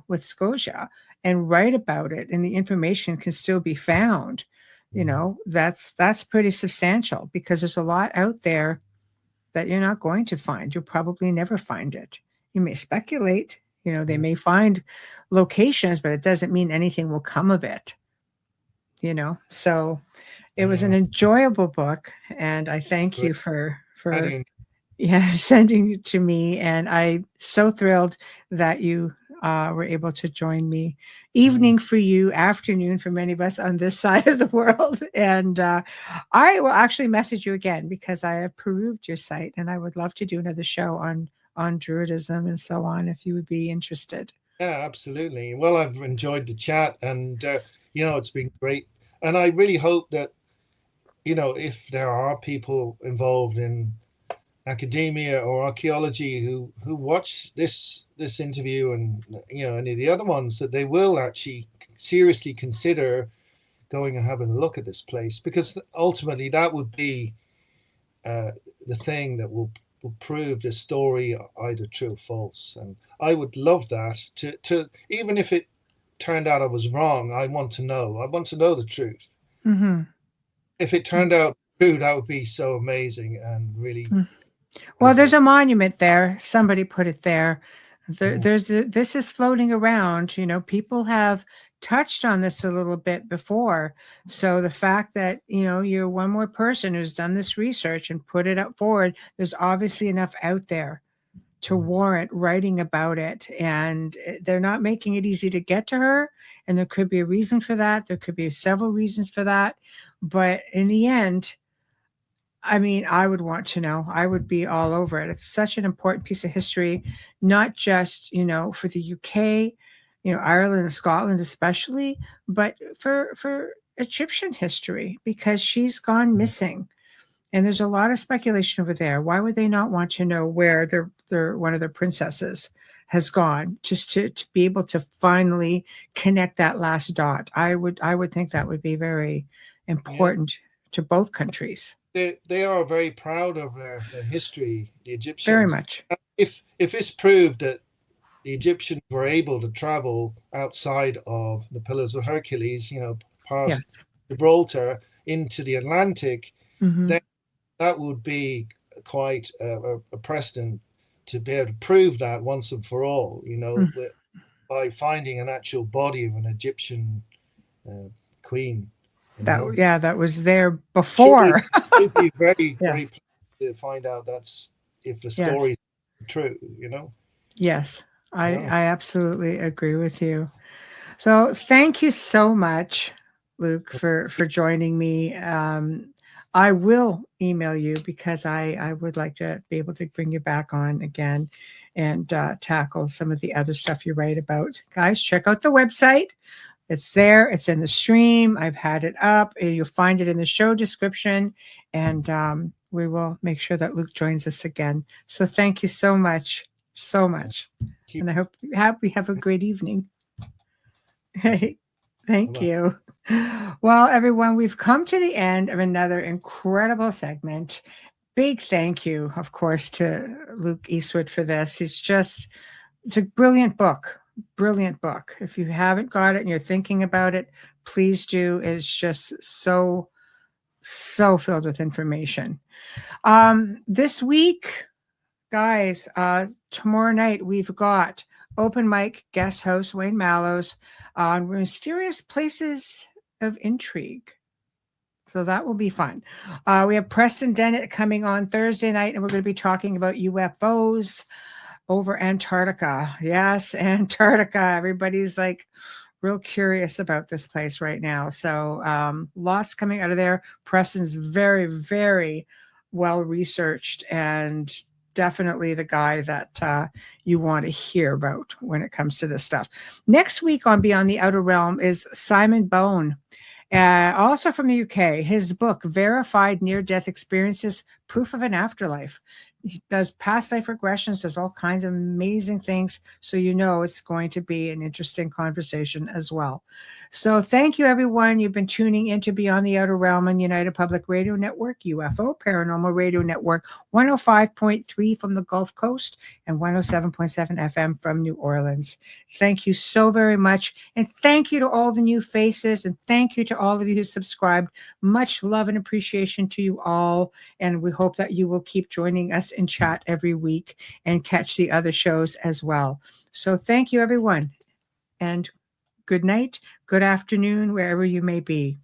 with Scotia, and write about it, and the information can still be found, that's pretty substantial, because there's a lot out there that you're not going to find. You'll probably never find it. You may speculate, they may find locations, but it doesn't mean anything will come of it. So it was an yeah. enjoyable book, and I thank Great. you for I didn't. sending it to me, and I'm so thrilled that you were able to join me. Mm, Evening for you, afternoon for many of us on this side of the world, and I will actually message you again, because I have perused your site, and I would love to do another show on Druidism and so on, if you would be interested. yeah, absolutely. Well, I've enjoyed the chat, and it's been great. And I really hope that if there are people involved in academia or archaeology who watch this interview, and any of the other ones, that they will actually seriously consider going and having a look at this place, because ultimately that would be uh, the thing that will prove the story either true or false. And I would love that, to even if it turned out I was wrong, I want to know. I want to know the truth. Mm-hmm. If it turned out true, that would be so amazing and really Well, wonderful. there's a monument there. Somebody put it there. Mm, This is floating around. People have touched on this a little bit before. So the fact that, you're one more person who's done this research and put it up forward, there's obviously enough out there to mm, warrant writing about it. And they're not making it easy to get to her. And there could be a reason for that. There could be several reasons for that. But in the end, I mean, I would want to know. I would be all over it. It's such an important piece of history, not just, for the UK, Ireland and Scotland especially, but for Egyptian history, because she's gone mm. missing. And there's a lot of speculation over there. Why would they not want to know where their one of their princesses has gone, just to be able to finally connect that last dot? I would think that would be very Yeah, important to both countries. they are very proud of their history, the Very Egyptians. much. If it's proved that the Egyptians were able to travel outside of the Pillars of Hercules, past Yes. Gibraltar into the Atlantic, Hmm. then that would be quite a precedent to be able to prove that once and for all, by finding an actual body of an Egyptian uh, queen, That was there Should be, before. should be very, Yeah. very pleased to find out that's if the Yes. story is true. Yes. I Yeah. I absolutely agree with you. So thank you so much, Luke, for joining me. I will email you, because I would like to be able to bring you back on again, and tackle some of the other stuff you write about. Guys, check out the website. It's there. It's in the stream. I've had it up. You'll find it in the show description, and we will make sure that Luke joins us again. So thank you so much, so much, Keep and I hope we have a great evening. Hey, them thank up. you. Well, everyone, we've come to the end of another incredible segment. Big thank you, of course, to Luke Eastwood for this. It's a brilliant book. Brilliant book. If you haven't got it and you're thinking about it, please do. It's just so, so filled with information. This week, guys, tomorrow night we've got open mic guest host Wayne Mallows on mysterious places of intrigue. So that will be fun. We have Preston Dennett coming on Thursday night, and we're going to be talking about UFOs over Antarctica. Yes, Antarctica. Everybody's like real curious about this place right now. So lots coming out of there. Preston's very, very well researched and definitely the guy that you want to hear about when it comes to this stuff. Next week on Beyond the Outer Realm is Simon Bone. Also from the UK, his book, Verified Near-Death Experiences, Proof of an Afterlife. He does past life regressions, does all kinds of amazing things. So you know it's going to be an interesting conversation as well. So thank you, everyone. You've been tuning into Beyond the Outer Realm on United Public Radio Network, UFO Paranormal Radio Network, 105.3 from the Gulf Coast and 107.7 FM from New Orleans. Thank you so very much. And thank you to all the new faces. And thank you to all of you who subscribed. Much love and appreciation to you all. And we hope that you will keep joining us in chat every week and catch the other shows as well. So thank you, everyone. And good night, good afternoon, wherever you may be.